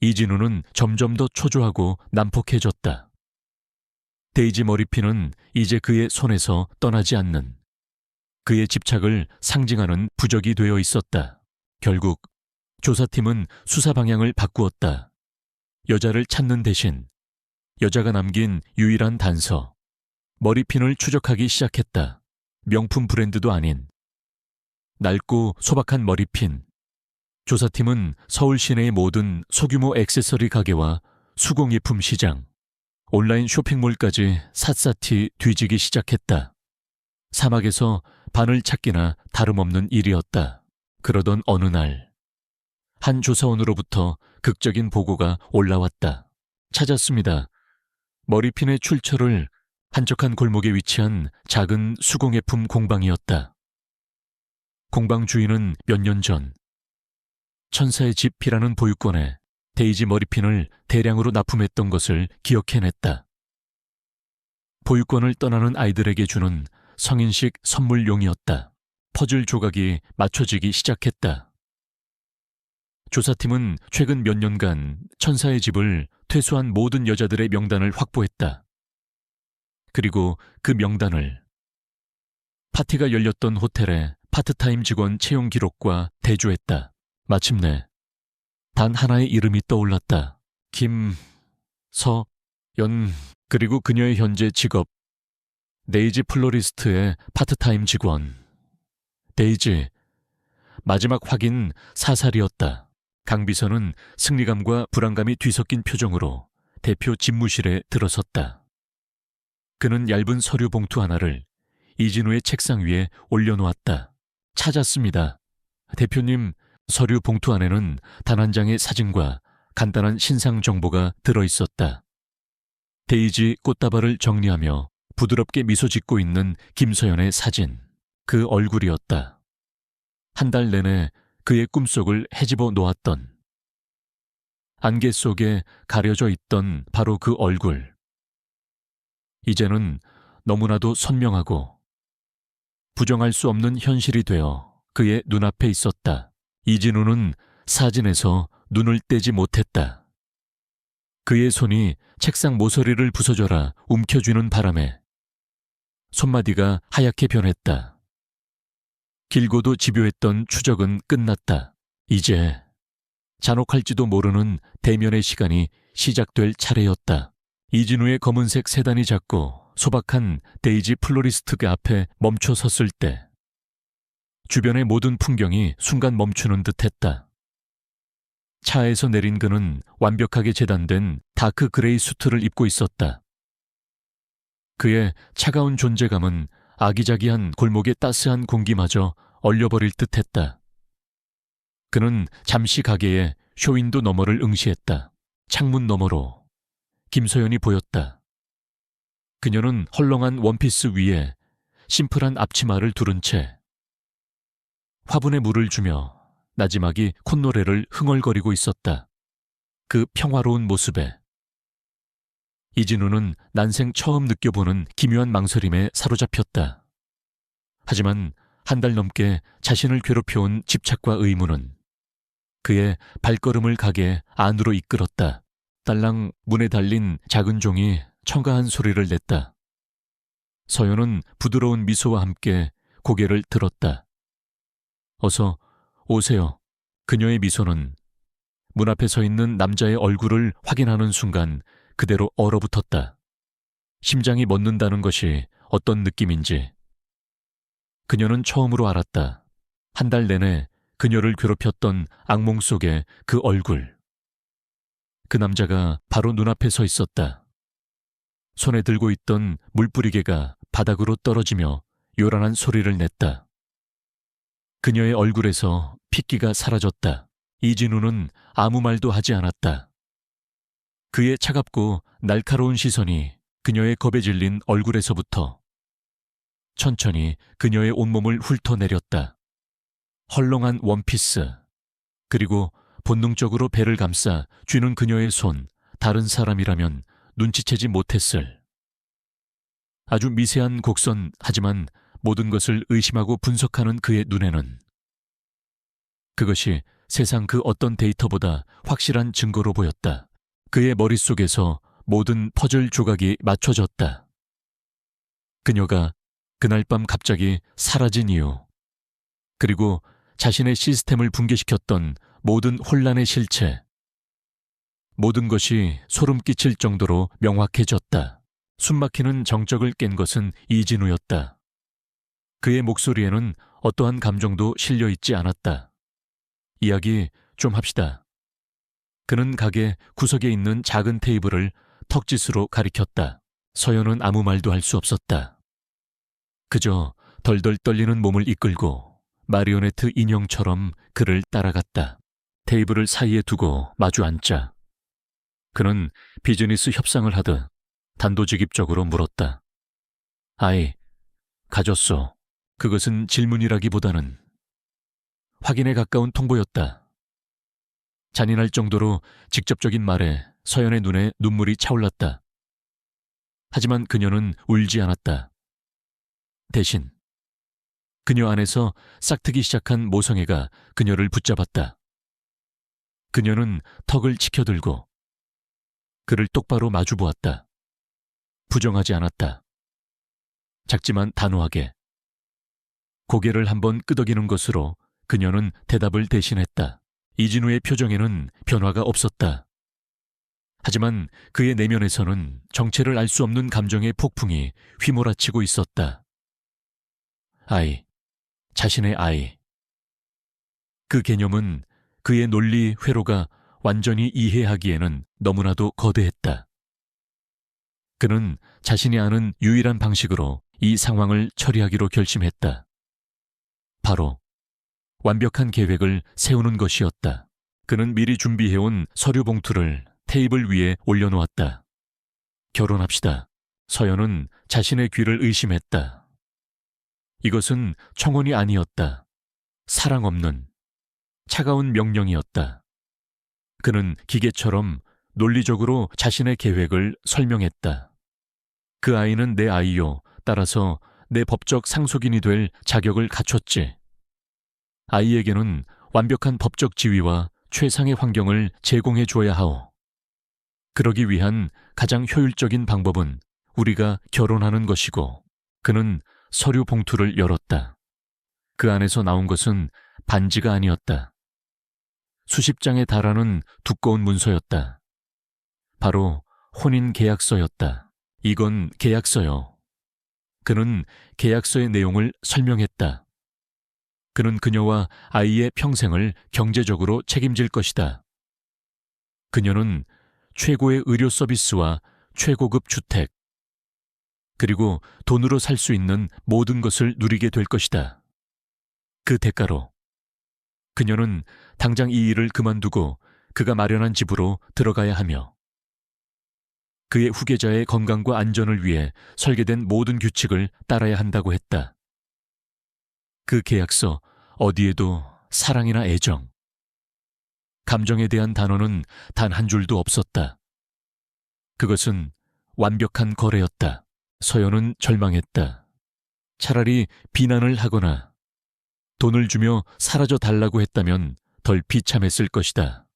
이진우는 점점 더 초조하고 난폭해졌다. 데이지 머리핀은 이제 그의 손에서 떠나지 않는 그의 집착을 상징하는 부적이 되어 있었다. 결국 조사팀은 수사 방향을 바꾸었다. 여자를 찾는 대신 여자가 남긴 유일한 단서, 머리핀을 추적하기 시작했다. 명품 브랜드도 아닌 낡고 소박한 머리핀. 조사팀은 서울 시내의 모든 소규모 액세서리 가게와 수공예품 시장, 온라인 쇼핑몰까지 샅샅이 뒤지기 시작했다. 사막에서 바늘 찾기나 다름없는 일이었다. 그러던 어느 날, 한 조사원으로부터 극적인 보고가 올라왔다. 찾았습니다. 머리핀의 출처를 한적한 골목에 위치한 작은 수공예품 공방이었다. 공방 주인은 몇 년 전 천사의 집이라는 보육원에 데이지 머리핀을 대량으로 납품했던 것을 기억해냈다. 보육원을 떠나는 아이들에게 주는 성인식 선물용이었다. 퍼즐 조각이 맞춰지기 시작했다. 조사팀은 최근 몇 년간 천사의 집을 퇴소한 모든 여자들의 명단을 확보했다. 그리고 그 명단을 파티가 열렸던 호텔의 파트타임 직원 채용 기록과 대조했다. 마침내 단 하나의 이름이 떠올랐다. 김서연. 그리고 그녀의 현재 직업, 데이지 플로리스트의 파트타임 직원. 데이지. 마지막 확인 사살이었다. 강 비서는 승리감과 불안감이 뒤섞인 표정으로 대표 집무실에 들어섰다. 그는 얇은 서류 봉투 하나를 이진우의 책상 위에 올려놓았다. 찾았습니다. 대표님, 서류 봉투 안에는 단 한 장의 사진과 간단한 신상 정보가 들어있었다. 데이지 꽃다발을 정리하며 부드럽게 미소 짓고 있는 김서연의 사진. 그 얼굴이었다. 한 달 내내 그의 꿈속을 헤집어 놓았던, 안개 속에 가려져 있던 바로 그 얼굴. 이제는 너무나도 선명하고 부정할 수 없는 현실이 되어 그의 눈앞에 있었다. 이진우는 사진에서 눈을 떼지 못했다. 그의 손이 책상 모서리를 부서져라 움켜쥐는 바람에 손마디가 하얗게 변했다. 길고도 집요했던 추적은 끝났다. 이제 잔혹할지도 모르는 대면의 시간이 시작될 차례였다. 이진우의 검은색 세단이 작고 소박한 데이지 플로리스트가 앞에 멈춰 섰을 때 주변의 모든 풍경이 순간 멈추는 듯했다. 차에서 내린 그는 완벽하게 재단된 다크 그레이 수트를 입고 있었다. 그의 차가운 존재감은 아기자기한 골목의 따스한 공기마저 얼려버릴 듯했다. 그는 잠시 가게에 쇼윈도 너머를 응시했다. 창문 너머로 김서연이 보였다. 그녀는 헐렁한 원피스 위에 심플한 앞치마를 두른 채 화분에 물을 주며 나지막이 콧노래를 흥얼거리고 있었다. 그 평화로운 모습에 이진우는 난생 처음 느껴보는 기묘한 망설임에 사로잡혔다. 하지만 한 달 넘게 자신을 괴롭혀온 집착과 의무는 그의 발걸음을 가게 안으로 이끌었다. 딸랑 문에 달린 작은 종이 청가한 소리를 냈다. 서연은 부드러운 미소와 함께 고개를 들었다. 어서 오세요. 그녀의 미소는 문 앞에 서 있는 남자의 얼굴을 확인하는 순간 그대로 얼어붙었다. 심장이 멎는다는 것이 어떤 느낌인지. 그녀는 처음으로 알았다. 한 달 내내 그녀를 괴롭혔던 악몽 속의 그 얼굴. 그 남자가 바로 눈앞에 서 있었다. 손에 들고 있던 물뿌리개가 바닥으로 떨어지며 요란한 소리를 냈다. 그녀의 얼굴에서 핏기가 사라졌다. 이진우는 아무 말도 하지 않았다. 그의 차갑고 날카로운 시선이 그녀의 겁에 질린 얼굴에서부터 천천히 그녀의 온몸을 훑어내렸다. 헐렁한 원피스, 그리고 본능적으로 배를 감싸 쥐는 그녀의 손, 다른 사람이라면 눈치채지 못했을. 아주 미세한 곡선, 하지만 모든 것을 의심하고 분석하는 그의 눈에는 그것이 세상 그 어떤 데이터보다 확실한 증거로 보였다. 그의 머릿속에서 모든 퍼즐 조각이 맞춰졌다. 그녀가 그날 밤 갑자기 사라진 이유, 그리고 자신의 시스템을 붕괴시켰던 모든 혼란의 실체, 모든 것이 소름 끼칠 정도로 명확해졌다. 숨막히는 정적을 깬 것은 이진우였다. 그의 목소리에는 어떠한 감정도 실려있지 않았다. 이야기 좀 합시다. 그는 가게 구석에 있는 작은 테이블을 턱짓으로 가리켰다. 서연은 아무 말도 할 수 없었다. 그저 덜덜 떨리는 몸을 이끌고 마리오네트 인형처럼 그를 따라갔다. 테이블을 사이에 두고 마주 앉자. 그는 비즈니스 협상을 하듯 단도직입적으로 물었다. 아이, 가졌소. 그것은 질문이라기보다는 확인에 가까운 통보였다. 잔인할 정도로 직접적인 말에 서연의 눈에 눈물이 차올랐다. 하지만 그녀는 울지 않았다. 대신 그녀 안에서 싹트기 시작한 모성애가 그녀를 붙잡았다. 그녀는 턱을 치켜들고 그를 똑바로 마주보았다. 부정하지 않았다. 작지만 단호하게. 고개를 한번 끄덕이는 것으로 그녀는 대답을 대신했다. 이진우의 표정에는 변화가 없었다. 하지만 그의 내면에서는 정체를 알 수 없는 감정의 폭풍이 휘몰아치고 있었다. 아이, 자신의 아이. 그 개념은 그의 논리 회로가 완전히 이해하기에는 너무나도 거대했다. 그는 자신이 아는 유일한 방식으로 이 상황을 처리하기로 결심했다. 바로 완벽한 계획을 세우는 것이었다. 그는 미리 준비해온 서류 봉투를 테이블 위에 올려놓았다. 결혼합시다. 서연은 자신의 귀를 의심했다. 이것은 청혼이 아니었다. 사랑 없는 차가운 명령이었다. 그는 기계처럼 논리적으로 자신의 계획을 설명했다. 그 아이는 내 아이요. 따라서 내 법적 상속인이 될 자격을 갖췄지. 아이에게는 완벽한 법적 지위와 최상의 환경을 제공해 주어야 하오. 그러기 위한 가장 효율적인 방법은 우리가 결혼하는 것이고. 그는 서류 봉투를 열었다. 그 안에서 나온 것은 반지가 아니었다. 수십 장에 달하는 두꺼운 문서였다. 바로 혼인 계약서였다. 이건 계약서요. 그는 계약서의 내용을 설명했다. 그는 그녀와 아이의 평생을 경제적으로 책임질 것이다. 그녀는 최고의 의료 서비스와 최고급 주택, 그리고 돈으로 살 수 있는 모든 것을 누리게 될 것이다. 그 대가로 그녀는 당장 이 일을 그만두고 그가 마련한 집으로 들어가야 하며 그의 후계자의 건강과 안전을 위해 설계된 모든 규칙을 따라야 한다고 했다. 그 계약서 어디에도 사랑이나 애정, 감정에 대한 단어는 단 한 줄도 없었다. 그것은 완벽한 거래였다. 서연은 절망했다. 차라리 비난을 하거나 돈을 주며 사라져 달라고 했다면 덜 비참했을 것이다.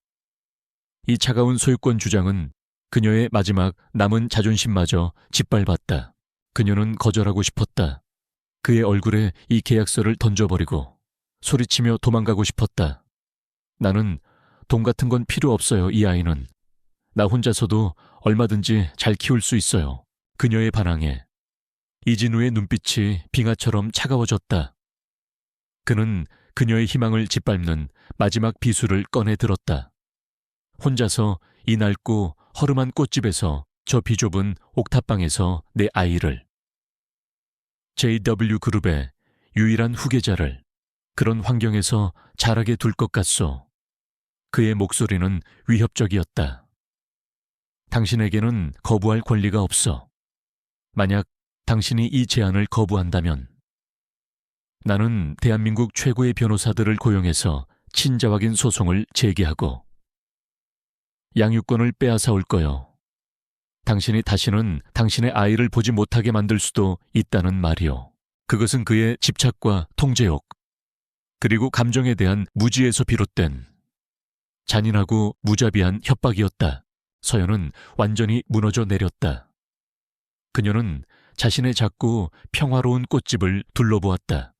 이 차가운 소유권 주장은 그녀의 마지막 남은 자존심마저 짓밟았다. 그녀는 거절하고 싶었다. 그의 얼굴에 이 계약서를 던져버리고 소리치며 도망가고 싶었다. 나는 돈 같은 건 필요 없어요, 이 아이는. 나 혼자서도 얼마든지 잘 키울 수 있어요. 그녀의 반항에 이진우의 눈빛이 빙하처럼 차가워졌다. 그는 그녀의 희망을 짓밟는 마지막 비수를 꺼내 들었다. 혼자서 이 낡고 허름한 꽃집에서 저 비좁은 옥탑방에서 내 아이를, JW그룹의 유일한 후계자를 그런 환경에서 자라게 둘 것 같소. 그의 목소리는 위협적이었다. 당신에게는 거부할 권리가 없어. 만약 당신이 이 제안을 거부한다면 나는 대한민국 최고의 변호사들을 고용해서 친자확인 소송을 제기하고 양육권을 빼앗아 올 거요. 당신이 다시는 당신의 아이를 보지 못하게 만들 수도 있다는 말이요. 그것은 그의 집착과 통제욕, 그리고 감정에 대한 무지에서 비롯된 잔인하고 무자비한 협박이었다. 서연은 완전히 무너져 내렸다. 그녀는 자신의 작고 평화로운 꽃집을 둘러보았다.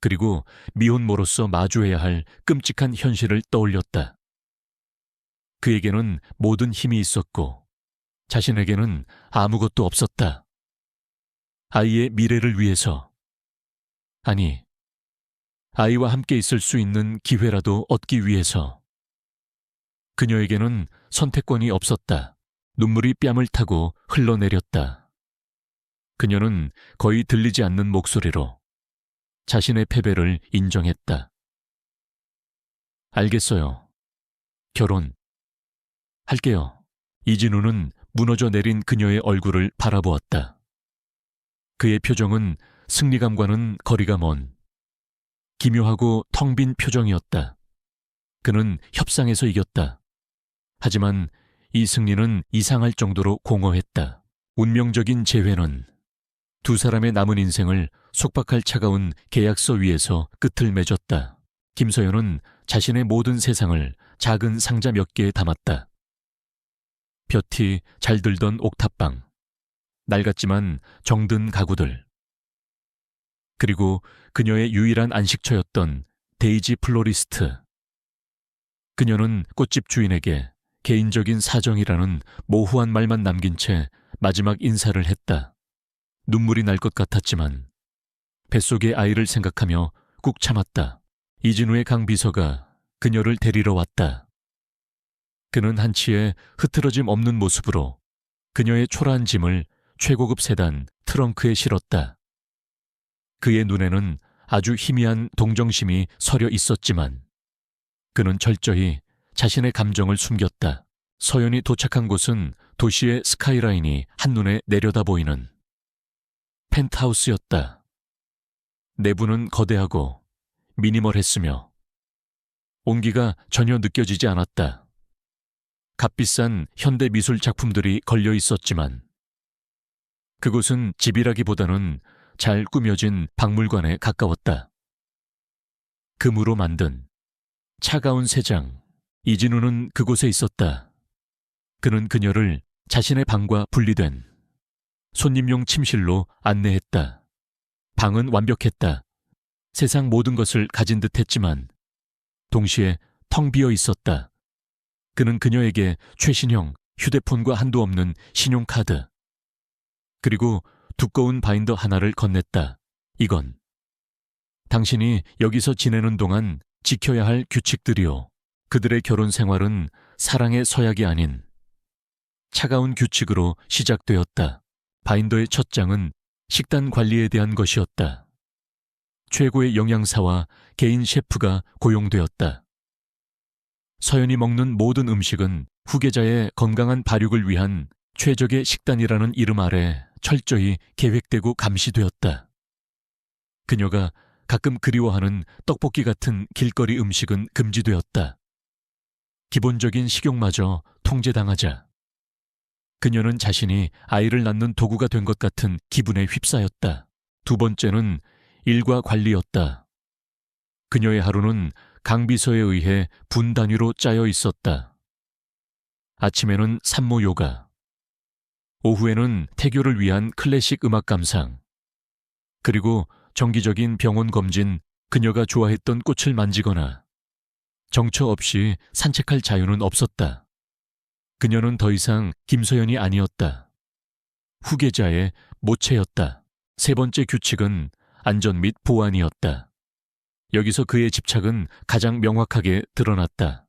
그리고 미혼모로서 마주해야 할 끔찍한 현실을 떠올렸다. 그에게는 모든 힘이 있었고 자신에게는 아무것도 없었다. 아이의 미래를 위해서, 아니, 아이와 함께 있을 수 있는 기회라도 얻기 위해서. 그녀에게는 선택권이 없었다. 눈물이 뺨을 타고 흘러내렸다. 그녀는 거의 들리지 않는 목소리로 자신의 패배를 인정했다. 알겠어요. 결혼 할게요. 이진우는 무너져 내린 그녀의 얼굴을 바라보았다. 그의 표정은 승리감과는 거리가 먼 기묘하고 텅 빈 표정이었다. 그는 협상에서 이겼다. 하지만 이 승리는 이상할 정도로 공허했다. 운명적인 재회는 두 사람의 남은 인생을 속박할 차가운 계약서 위에서 끝을 맺었다. 김서연은 자신의 모든 세상을 작은 상자 몇 개에 담았다. 볕이 잘 들던 옥탑방, 낡았지만 정든 가구들, 그리고 그녀의 유일한 안식처였던 데이지 플로리스트. 그녀는 꽃집 주인에게 개인적인 사정이라는 모호한 말만 남긴 채 마지막 인사를 했다. 눈물이 날 것 같았지만 뱃속의 아이를 생각하며 꾹 참았다. 이진우의 강 비서가 그녀를 데리러 왔다. 그는 한치의 흐트러짐 없는 모습으로 그녀의 초라한 짐을 최고급 세단 트렁크에 실었다. 그의 눈에는 아주 희미한 동정심이 서려 있었지만 그는 철저히 자신의 감정을 숨겼다. 서연이 도착한 곳은 도시의 스카이라인이 한눈에 내려다 보이는 펜트하우스였다. 내부는 거대하고 미니멀했으며 온기가 전혀 느껴지지 않았다. 값비싼 현대 미술 작품들이 걸려 있었지만 그곳은 집이라기보다는 잘 꾸며진 박물관에 가까웠다. 금으로 만든 차가운 새장, 이진우는 그곳에 있었다. 그는 그녀를 자신의 방과 분리된 손님용 침실로 안내했다. 방은 완벽했다. 세상 모든 것을 가진 듯 했지만 동시에 텅 비어 있었다. 그는 그녀에게 최신형 휴대폰과 한도 없는 신용카드, 그리고 두꺼운 바인더 하나를 건넸다. 이건 당신이 여기서 지내는 동안 지켜야 할 규칙들이요. 그들의 결혼 생활은 사랑의 서약이 아닌 차가운 규칙으로 시작되었다. 바인더의 첫 장은 식단 관리에 대한 것이었다. 최고의 영양사와 개인 셰프가 고용되었다. 서연이 먹는 모든 음식은 후계자의 건강한 발육을 위한 최적의 식단이라는 이름 아래 철저히 계획되고 감시되었다. 그녀가 가끔 그리워하는 떡볶이 같은 길거리 음식은 금지되었다. 기본적인 식욕마저 통제당하자 그녀는 자신이 아이를 낳는 도구가 된 것 같은 기분에 휩싸였다. 두 번째는 일과 관리였다. 그녀의 하루는 강비서에 의해 분 단위로 짜여 있었다. 아침에는 산모 요가, 오후에는 태교를 위한 클래식 음악 감상, 그리고 정기적인 병원 검진, 그녀가 좋아했던 꽃을 만지거나 정처 없이 산책할 자유는 없었다. 그녀는 더 이상 김소연이 아니었다. 후계자의 모체였다. 세 번째 규칙은 안전 및 보안이었다. 여기서 그의 집착은 가장 명확하게 드러났다.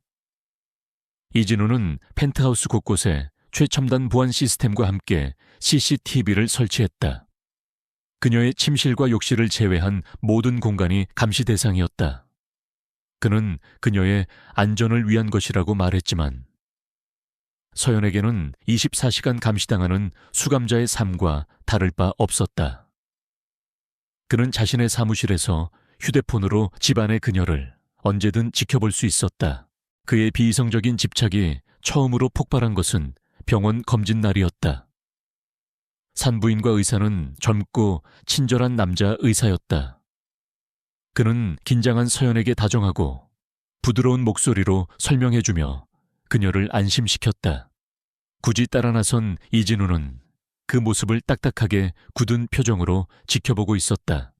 이진우는 펜트하우스 곳곳에 최첨단 보안 시스템과 함께 CCTV를 설치했다. 그녀의 침실과 욕실을 제외한 모든 공간이 감시 대상이었다. 그는 그녀의 안전을 위한 것이라고 말했지만 서연에게는 24시간 감시당하는 수감자의 삶과 다를 바 없었다. 그는 자신의 사무실에서 휴대폰으로 집안의 그녀를 언제든 지켜볼 수 있었다. 그의 비이성적인 집착이 처음으로 폭발한 것은 병원 검진 날이었다. 산부인과 의사는 젊고 친절한 남자 의사였다. 그는 긴장한 서연에게 다정하고 부드러운 목소리로 설명해주며 그녀를 안심시켰다. 굳이 따라 나선 이진우는 그 모습을 딱딱하게 굳은 표정으로 지켜보고 있었다.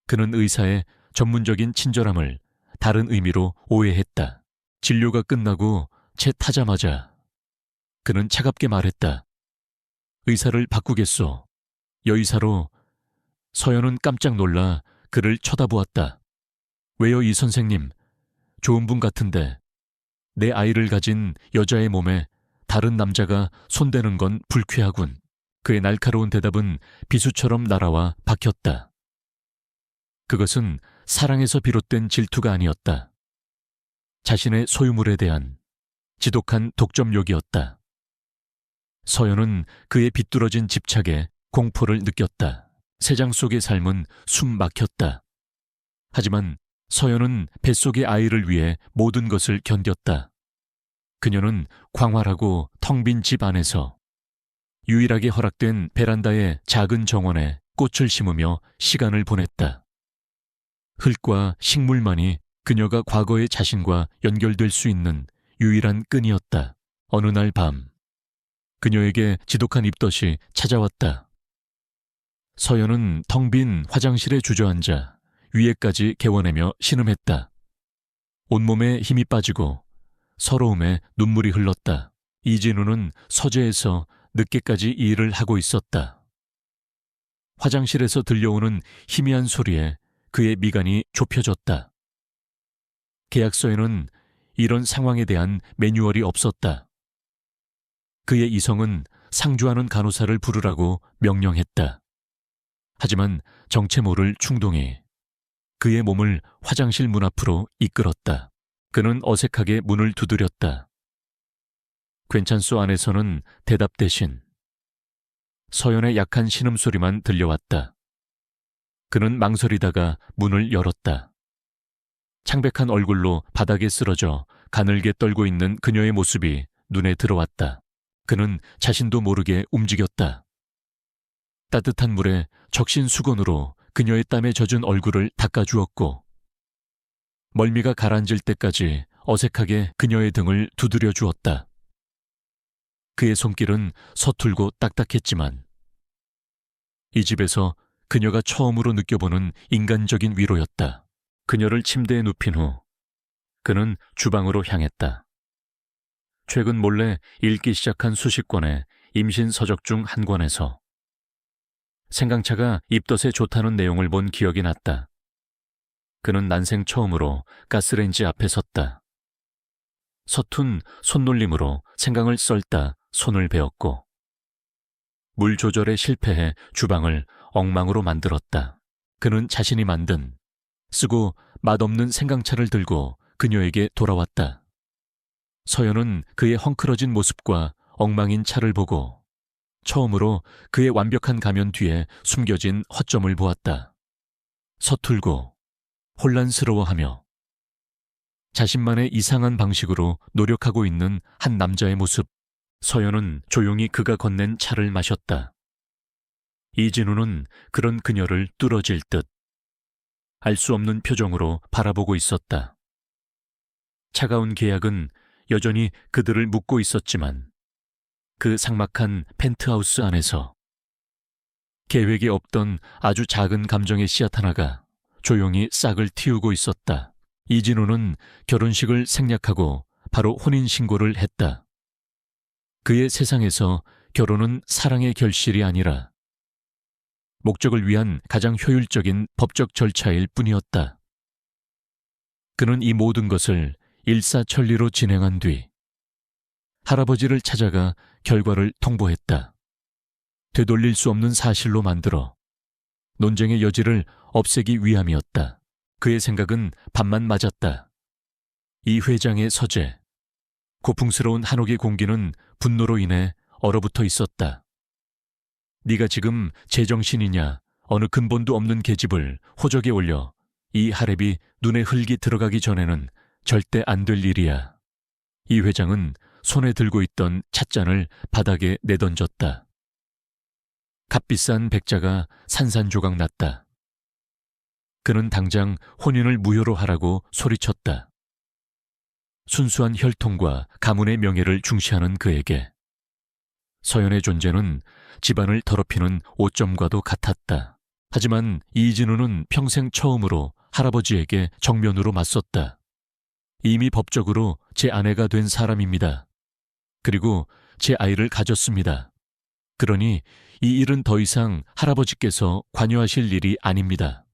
그는 의사의 전문적인 친절함을 다른 의미로 오해했다. 진료가 끝나고 채 타자마자 그는 차갑게 말했다. 의사를 바꾸겠소. 여의사로. 서연은 깜짝 놀라 그를 쳐다보았다. 왜요, 이 선생님? 좋은 분 같은데. 내 아이를 가진 여자의 몸에 다른 남자가 손대는 건 불쾌하군. 그의 날카로운 대답은 비수처럼 날아와 박혔다. 그것은 사랑에서 비롯된 질투가 아니었다. 자신의 소유물에 대한 지독한 독점욕이었다. 서연은 그의 비뚤어진 집착에 공포를 느꼈다. 세장 속의 삶은 숨 막혔다. 하지만 서연은 뱃속의 아이를 위해 모든 것을 견뎠다. 그녀는 광활하고 텅 빈 집 안에서 유일하게 허락된 베란다의 작은 정원에 꽃을 심으며 시간을 보냈다. 흙과 식물만이 그녀가 과거의 자신과 연결될 수 있는 유일한 끈이었다. 어느 날 밤, 그녀에게 지독한 입덧이 찾아왔다. 서연은 텅 빈 화장실에 주저앉아 위에까지 개워내며 신음했다. 온몸에 힘이 빠지고 서러움에 눈물이 흘렀다. 이진우는 서재에서 늦게까지 일을 하고 있었다. 화장실에서 들려오는 희미한 소리에 그의 미간이 좁혀졌다. 계약서에는 이런 상황에 대한 매뉴얼이 없었다. 그의 이성은 상주하는 간호사를 부르라고 명령했다. 하지만 정체 모를 충동이 그의 몸을 화장실 문 앞으로 이끌었다. 그는 어색하게 문을 두드렸다. 괜찮소 안에서는 대답 대신 서연의 약한 신음소리만 들려왔다. 그는 망설이다가 문을 열었다. 창백한 얼굴로 바닥에 쓰러져 가늘게 떨고 있는 그녀의 모습이 눈에 들어왔다. 그는 자신도 모르게 움직였다. 따뜻한 물에 적신 수건으로 그녀의 땀에 젖은 얼굴을 닦아주었고 멀미가 가라앉을 때까지 어색하게 그녀의 등을 두드려 주었다. 그의 손길은 서툴고 딱딱했지만 이 집에서 그녀가 처음으로 느껴보는 인간적인 위로였다. 그녀를 침대에 눕힌 후 그는 주방으로 향했다. 최근 몰래 읽기 시작한 수십 권의 임신 서적 중 한 권에서 생강차가 입덧에 좋다는 내용을 본 기억이 났다. 그는 난생 처음으로 가스레인지 앞에 섰다. 서툰 손놀림으로 생강을 썰다 손을 베었고 물 조절에 실패해 주방을 엉망으로 만들었다. 그는 자신이 만든 쓰고 맛없는 생강차를 들고 그녀에게 돌아왔다. 서연은 그의 헝클어진 모습과 엉망인 차를 보고 처음으로 그의 완벽한 가면 뒤에 숨겨진 허점을 보았다. 서툴고 혼란스러워하며 자신만의 이상한 방식으로 노력하고 있는 한 남자의 모습. 서연은 조용히 그가 건넨 차를 마셨다. 이진우는 그런 그녀를 뚫어질 듯 알 수 없는 표정으로 바라보고 있었다. 차가운 계약은 여전히 그들을 묶고 있었지만 그 삭막한 펜트하우스 안에서 계획에 없던 아주 작은 감정의 씨앗 하나가 조용히 싹을 틔우고 있었다. 이진우는 결혼식을 생략하고 바로 혼인신고를 했다. 그의 세상에서 결혼은 사랑의 결실이 아니라 목적을 위한 가장 효율적인 법적 절차일 뿐이었다. 그는 이 모든 것을 일사천리로 진행한 뒤 할아버지를 찾아가 결과를 통보했다. 되돌릴 수 없는 사실로 만들어 논쟁의 여지를 없애기 위함이었다. 그의 생각은 반만 맞았다. 이 회장의 서재, 고풍스러운 한옥의 공기는 분노로 인해 얼어붙어 있었다. 네가 지금 제정신이냐? 어느 근본도 없는 계집을 호적에 올려 이 하랩이 눈에 흙이 들어가기 전에는 절대 안 될 일이야. 이 회장은 손에 들고 있던 찻잔을 바닥에 내던졌다. 값비싼 백자가 산산조각 났다. 그는 당장 혼인을 무효로 하라고 소리쳤다. 순수한 혈통과 가문의 명예를 중시하는 그에게 서연의 존재는 집안을 더럽히는 오점과도 같았다. 하지만 이진우는 평생 처음으로 할아버지에게 정면으로 맞섰다. 이미 법적으로 제 아내가 된 사람입니다. 그리고 제 아이를 가졌습니다. 그러니 이 일은 더 이상 할아버지께서 관여하실 일이 아닙니다.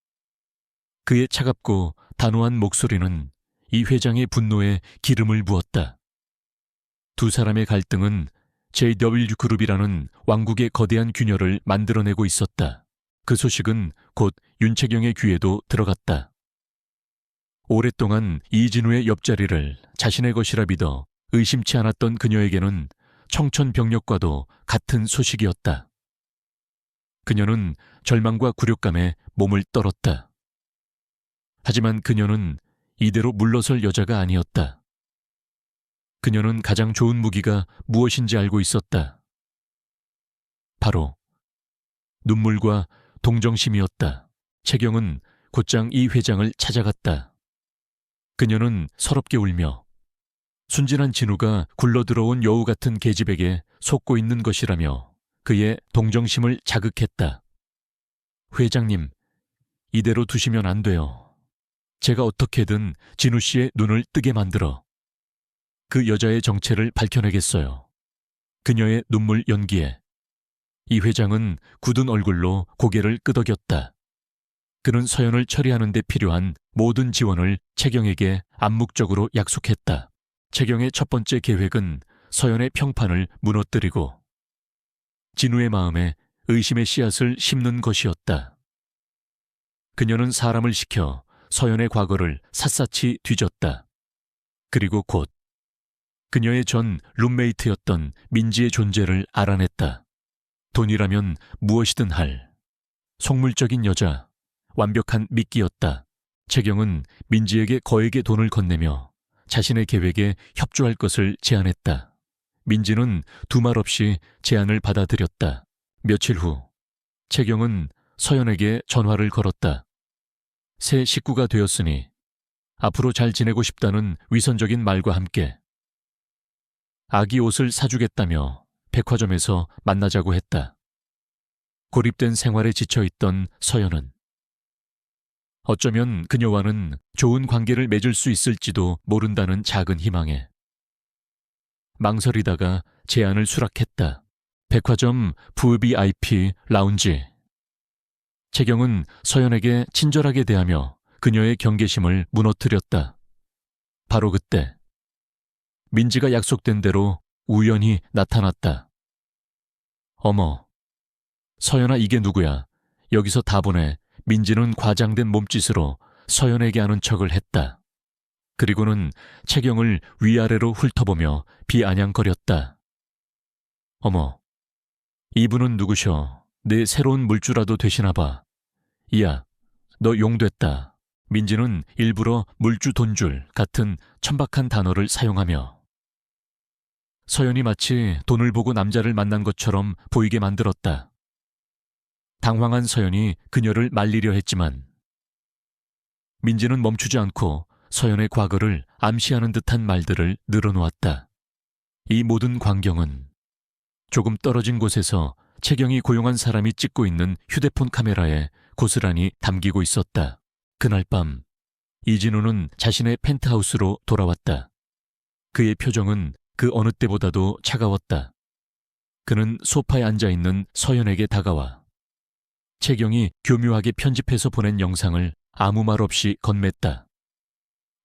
그의 차갑고 단호한 목소리는 이 회장의 분노에 기름을 부었다. 두 사람의 갈등은 JW그룹이라는 왕국의 거대한 균열을 만들어내고 있었다. 그 소식은 곧 윤채경의 귀에도 들어갔다. 오랫동안 이진우의 옆자리를 자신의 것이라 믿어 의심치 않았던 그녀에게는 청천벽력과도 같은 소식이었다. 그녀는 절망과 굴욕감에 몸을 떨었다. 하지만 그녀는 이대로 물러설 여자가 아니었다. 그녀는 가장 좋은 무기가 무엇인지 알고 있었다. 바로 눈물과 동정심이었다. 채경은 곧장 이 회장을 찾아갔다. 그녀는 서럽게 울며 순진한 진우가 굴러들어온 여우 같은 계집에게 속고 있는 것이라며 그의 동정심을 자극했다. 회장님, 이대로 두시면 안 돼요. 제가 어떻게든 진우 씨의 눈을 뜨게 만들어 그 여자의 정체를 밝혀내겠어요. 그녀의 눈물 연기에 이 회장은 굳은 얼굴로 고개를 끄덕였다. 그는 서연을 처리하는 데 필요한 모든 지원을 채경에게 암묵적으로 약속했다. 채경의 첫 번째 계획은 서연의 평판을 무너뜨리고 진우의 마음에 의심의 씨앗을 심는 것이었다. 그녀는 사람을 시켜 서연의 과거를 샅샅이 뒤졌다. 그리고 곧 그녀의 전 룸메이트였던 민지의 존재를 알아냈다. 돈이라면 무엇이든 할 속물적인 여자, 완벽한 미끼였다. 채경은 민지에게 거액의 돈을 건네며 자신의 계획에 협조할 것을 제안했다. 민지는 두말 없이 제안을 받아들였다. 며칠 후 채경은 서연에게 전화를 걸었다. 새 식구가 되었으니 앞으로 잘 지내고 싶다는 위선적인 말과 함께 아기 옷을 사주겠다며 백화점에서 만나자고 했다. 고립된 생활에 지쳐있던 서연은 어쩌면 그녀와는 좋은 관계를 맺을 수 있을지도 모른다는 작은 희망에 망설이다가 제안을 수락했다. 백화점 VIP 라운지. 채경은 서연에게 친절하게 대하며 그녀의 경계심을 무너뜨렸다. 바로 그때 민지가 약속된 대로 우연히 나타났다. 어머, 서연아, 이게 누구야? 여기서 다 보내. 민지는 과장된 몸짓으로 서연에게 아는 척을 했다. 그리고는 채경을 위아래로 훑어보며 비아냥거렸다. 어머, 이분은 누구셔? 내 새로운 물주라도 되시나 봐. 이야, 너 용됐다. 민지는 일부러 물주 돈줄 같은 천박한 단어를 사용하며 서연이 마치 돈을 보고 남자를 만난 것처럼 보이게 만들었다. 당황한 서연이 그녀를 말리려 했지만 민지는 멈추지 않고 서연의 과거를 암시하는 듯한 말들을 늘어놓았다. 이 모든 광경은 조금 떨어진 곳에서 채경이 고용한 사람이 찍고 있는 휴대폰 카메라에 고스란히 담기고 있었다. 그날 밤 이진우는 자신의 펜트하우스로 돌아왔다. 그의 표정은 그 어느 때보다도 차가웠다. 그는 소파에 앉아있는 서연에게 다가와 채경이 교묘하게 편집해서 보낸 영상을 아무 말 없이 건넸다.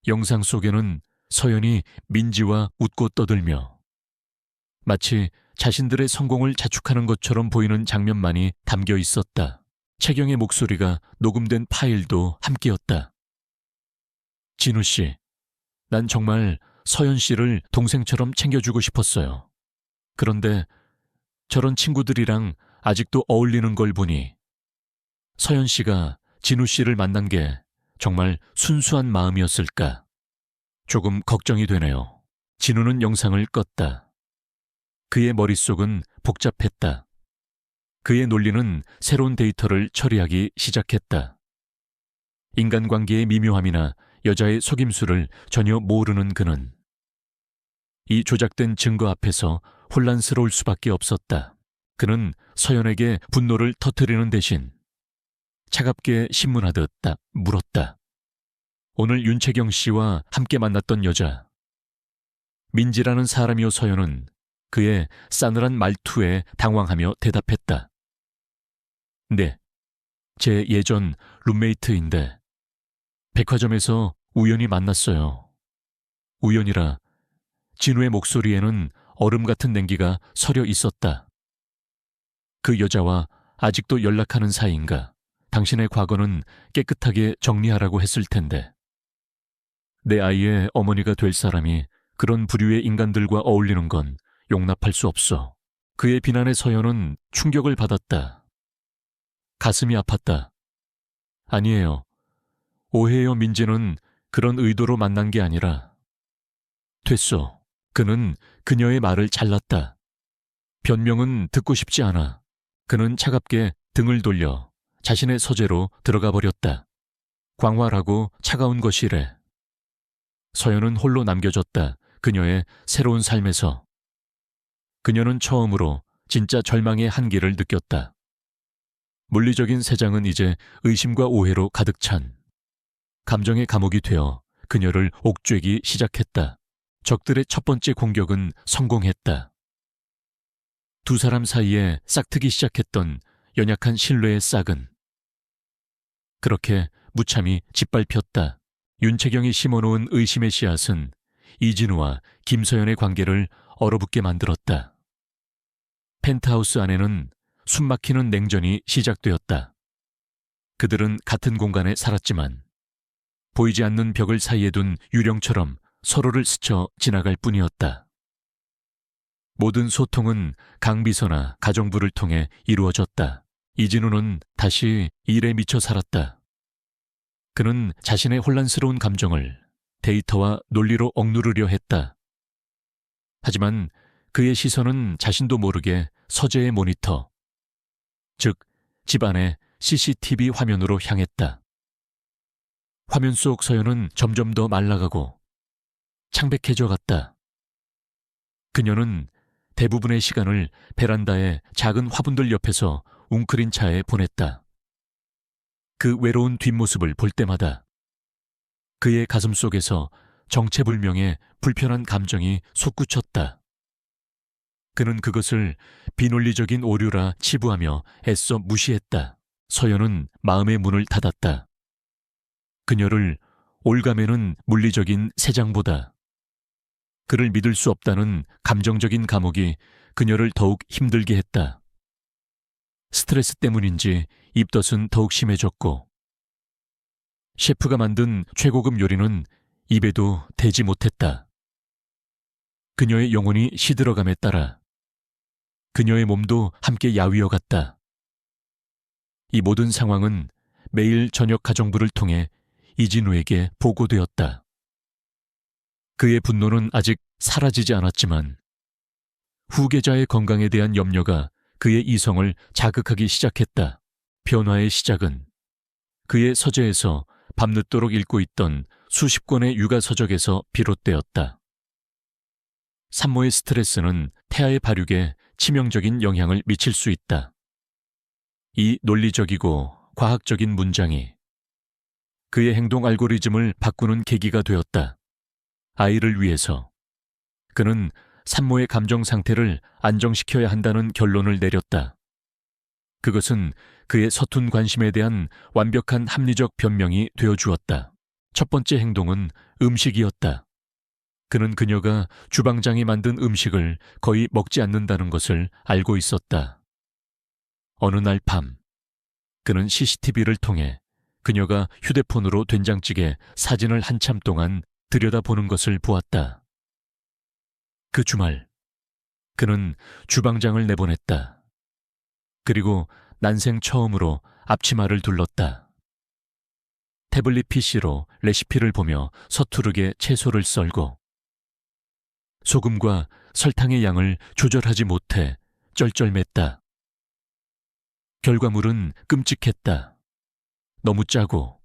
영상 속에는 서연이 민지와 웃고 떠들며 마치 자신들의 성공을 자축하는 것처럼 보이는 장면만이 담겨 있었다. 채경의 목소리가 녹음된 파일도 함께였다. 진우 씨, 난 정말 서연 씨를 동생처럼 챙겨주고 싶었어요. 그런데 저런 친구들이랑 아직도 어울리는 걸 보니 서연 씨가 진우 씨를 만난 게 정말 순수한 마음이었을까? 조금 걱정이 되네요. 진우는 영상을 껐다. 그의 머릿속은 복잡했다. 그의 논리는 새로운 데이터를 처리하기 시작했다. 인간관계의 미묘함이나 여자의 속임수를 전혀 모르는 그는 이 조작된 증거 앞에서 혼란스러울 수밖에 없었다. 그는 서연에게 분노를 터뜨리는 대신 차갑게 신문하듯 딱 물었다. 오늘 윤채경 씨와 함께 만났던 여자 민지라는 사람이요. 서연은 그의 싸늘한 말투에 당황하며 대답했다. 네, 제 예전 룸메이트인데 백화점에서 우연히 만났어요. 우연이라 진우의 목소리에는 얼음 같은 냉기가 서려 있었다. 그 여자와 아직도 연락하는 사이인가? 당신의 과거는 깨끗하게 정리하라고 했을 텐데. 내 아이의 어머니가 될 사람이 그런 부류의 인간들과 어울리는 건 용납할 수 없어. 그의 비난에 서연은 충격을 받았다. 가슴이 아팠다. 아니에요. 오해요. 민지는 그런 의도로 만난 게 아니라. 됐어. 그는 그녀의 말을 잘랐다. 변명은 듣고 싶지 않아. 그는 차갑게 등을 돌려 자신의 서재로 들어가 버렸다. 광활하고 차가운 거실에 서연은 홀로 남겨졌다. 그녀의 새로운 삶에서. 그녀는 처음으로 진짜 절망의 한계를 느꼈다. 물리적인 세상은 이제 의심과 오해로 가득 찬 감정의 감옥이 되어 그녀를 옥죄기 시작했다. 적들의 첫 번째 공격은 성공했다. 두 사람 사이에 싹트기 시작했던 연약한 신뢰의 싹은 그렇게 무참히 짓밟혔다. 윤채경이 심어놓은 의심의 씨앗은 이진우와 김서연의 관계를 얼어붙게 만들었다. 펜트하우스 안에는 숨막히는 냉전이 시작되었다. 그들은 같은 공간에 살았지만 보이지 않는 벽을 사이에 둔 유령처럼 서로를 스쳐 지나갈 뿐이었다. 모든 소통은 강비서나 가정부를 통해 이루어졌다. 이진우는 다시 일에 미쳐 살았다. 그는 자신의 혼란스러운 감정을 데이터와 논리로 억누르려 했다. 하지만 그의 시선은 자신도 모르게 서재의 모니터, 즉 집안의 CCTV 화면으로 향했다. 화면 속 서연은 점점 더 말라가고 창백해져 갔다. 그녀는 대부분의 시간을 베란다의 작은 화분들 옆에서 웅크린 차에 보냈다. 그 외로운 뒷모습을 볼 때마다 그의 가슴 속에서 정체불명의 불편한 감정이 솟구쳤다. 그는 그것을 비논리적인 오류라 치부하며 애써 무시했다. 서연은 마음의 문을 닫았다. 그녀를 올가매는 물리적인 세장보다 그를 믿을 수 없다는 감정적인 감옥이 그녀를 더욱 힘들게 했다. 스트레스 때문인지 입덧은 더욱 심해졌고 셰프가 만든 최고급 요리는 입에도 대지 못했다. 그녀의 영혼이 시들어감에 따라 그녀의 몸도 함께 야위어 갔다. 이 모든 상황은 매일 저녁 가정부를 통해 이진우에게 보고되었다. 그의 분노는 아직 사라지지 않았지만 후계자의 건강에 대한 염려가 그의 이성을 자극하기 시작했다. 변화의 시작은 그의 서재에서 밤늦도록 읽고 있던 수십 권의 육아 서적에서 비롯되었다. 산모의 스트레스는 태아의 발육에 치명적인 영향을 미칠 수 있다. 이 논리적이고 과학적인 문장이 그의 행동 알고리즘을 바꾸는 계기가 되었다. 아이를 위해서 그는 산모의 감정 상태를 안정시켜야 한다는 결론을 내렸다. 그것은 그의 서툰 관심에 대한 완벽한 합리적 변명이 되어주었다. 첫 번째 행동은 음식이었다. 그는 그녀가 주방장이 만든 음식을 거의 먹지 않는다는 것을 알고 있었다. 어느 날 밤, 그는 CCTV를 통해 그녀가 휴대폰으로 된장찌개 사진을 한참 동안 들여다보는 것을 보았다. 그 주말, 그는 주방장을 내보냈다. 그리고 난생 처음으로 앞치마를 둘렀다. 태블릿 PC로 레시피를 보며 서투르게 채소를 썰고 소금과 설탕의 양을 조절하지 못해 쩔쩔맸다. 결과물은 끔찍했다. 너무 짜고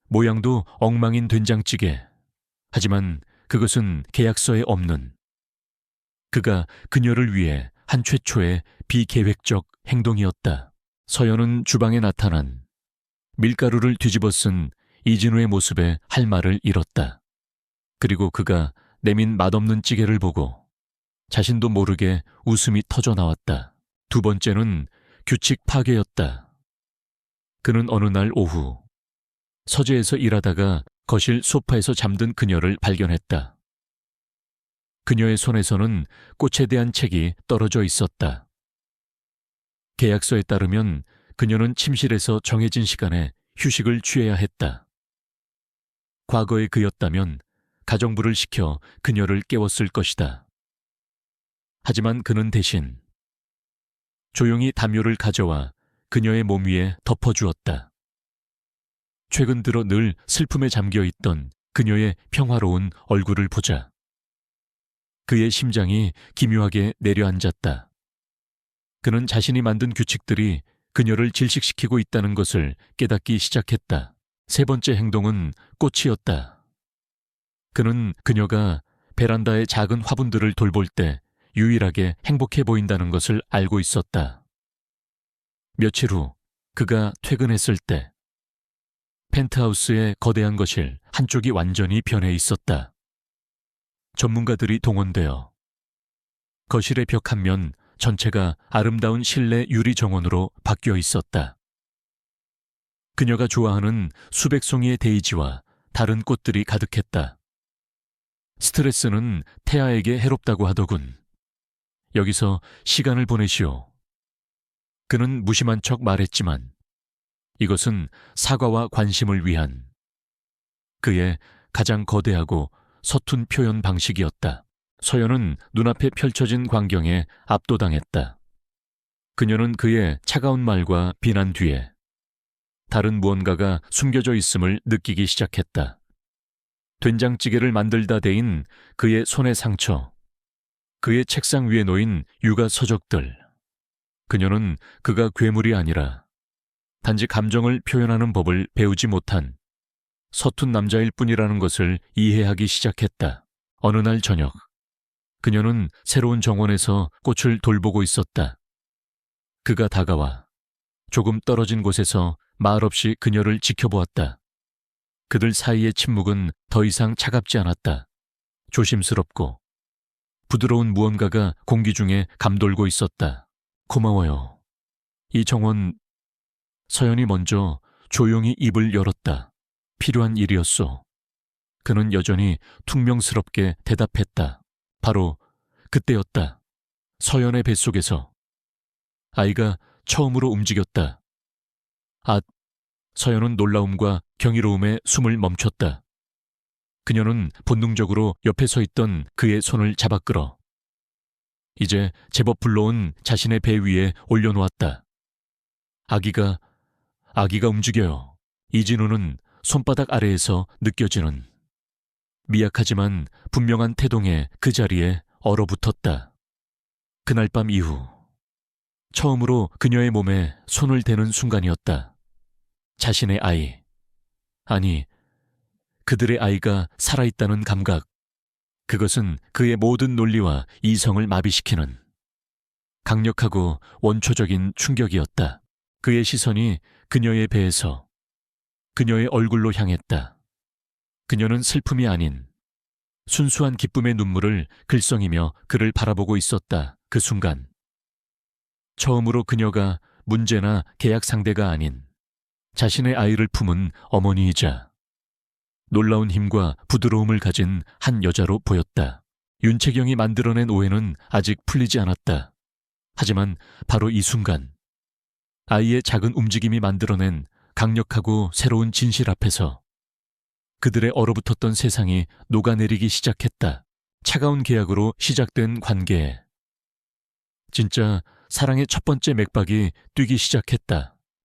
모양도 엉망인 된장찌개. 하지만 그것은 계약서에 없는 그가 그녀를 위해 한 최초의 비계획적 행동이었다. 서연은 주방에 나타난 밀가루를 뒤집어 쓴 이진우의 모습에 할 말을 잃었다. 그리고 그가 내민 맛없는 찌개를 보고 자신도 모르게 웃음이 터져 나왔다. 두 번째는 규칙 파괴였다. 그는 어느 날 오후 서재에서 일하다가 거실 소파에서 잠든 그녀를 발견했다. 그녀의 손에서는 꽃에 대한 책이 떨어져 있었다. 계약서에 따르면 그녀는 침실에서 정해진 시간에 휴식을 취해야 했다. 과거의 그였다면 가정부를 시켜 그녀를 깨웠을 것이다. 하지만 그는 대신 조용히 담요를 가져와 그녀의 몸 위에 덮어주었다. 최근 들어 늘 슬픔에 잠겨있던 그녀의 평화로운 얼굴을 보자 그의 심장이 기묘하게 내려앉았다. 그는 자신이 만든 규칙들이 그녀를 질식시키고 있다는 것을 깨닫기 시작했다. 세 번째 행동은 꽃이었다. 그는 그녀가 베란다의 작은 화분들을 돌볼 때 유일하게 행복해 보인다는 것을 알고 있었다. 며칠 후 그가 퇴근했을 때 펜트하우스의 거대한 거실 한쪽이 완전히 변해 있었다. 전문가들이 동원되어 거실의 벽 한 면 전체가 아름다운 실내 유리 정원으로 바뀌어 있었다. 그녀가 좋아하는 수백 송이의 데이지와 다른 꽃들이 가득했다. 스트레스는 태아에게 해롭다고 하더군. 여기서 시간을 보내시오. 그는 무심한 척 말했지만 이것은 사과와 관심을 위한 그의 가장 거대하고 서툰 표현 방식이었다. 서연은 눈앞에 펼쳐진 광경에 압도당했다. 그녀는 그의 차가운 말과 비난 뒤에 다른 무언가가 숨겨져 있음을 느끼기 시작했다. 된장찌개를 만들다 대인 그의 손의 상처, 그의 책상 위에 놓인 육아 서적들. 그녀는 그가 괴물이 아니라 단지 감정을 표현하는 법을 배우지 못한 서툰 남자일 뿐이라는 것을 이해하기 시작했다. 어느 날 저녁, 그녀는 새로운 정원에서 꽃을 돌보고 있었다. 그가 다가와 조금 떨어진 곳에서 말없이 그녀를 지켜보았다. 그들 사이의 침묵은 더 이상 차갑지 않았다. 조심스럽고 부드러운 무언가가 공기 중에 감돌고 있었다. 고마워요. 이 정원... 서연이 먼저 조용히 입을 열었다. 필요한 일이었소. 그는 여전히 퉁명스럽게 대답했다. 바로 그때였다. 서연의 뱃속에서 아이가 처음으로 움직였다. 아, 서연은 놀라움과 경이로움에 숨을 멈췄다. 그녀는 본능적으로 옆에 서 있던 그의 손을 잡아 끌어 이제 제법 불러온 자신의 배 위에 올려놓았다. 아기가 움직여요. 이진우는 손바닥 아래에서 느껴지는 미약하지만 분명한 태동에 그 자리에 얼어붙었다. 그날 밤 이후 처음으로 그녀의 몸에 손을 대는 순간이었다. 자신의 아이, 아니, 그들의 아이가 살아있다는 감각. 그것은 그의 모든 논리와 이성을 마비시키는 강력하고 원초적인 충격이었다. 그의 시선이 그녀의 배에서 그녀의 얼굴로 향했다. 그녀는 슬픔이 아닌 순수한 기쁨의 눈물을 글썽이며 그를 바라보고 있었다. 그 순간 처음으로 그녀가 문제나 계약 상대가 아닌 자신의 아이를 품은 어머니이자 놀라운 힘과 부드러움을 가진 한 여자로 보였다. 윤채경이 만들어낸 오해는 아직 풀리지 않았다. 하지만 바로 이 순간 아이의 작은 움직임이 만들어낸 강력하고 새로운 진실 앞에서 그들의 얼어붙었던 세상이 녹아내리기 시작했다. 차가운 계약으로 시작된 관계에 진짜 사랑의 첫 번째 맥박이 뛰기 시작했다.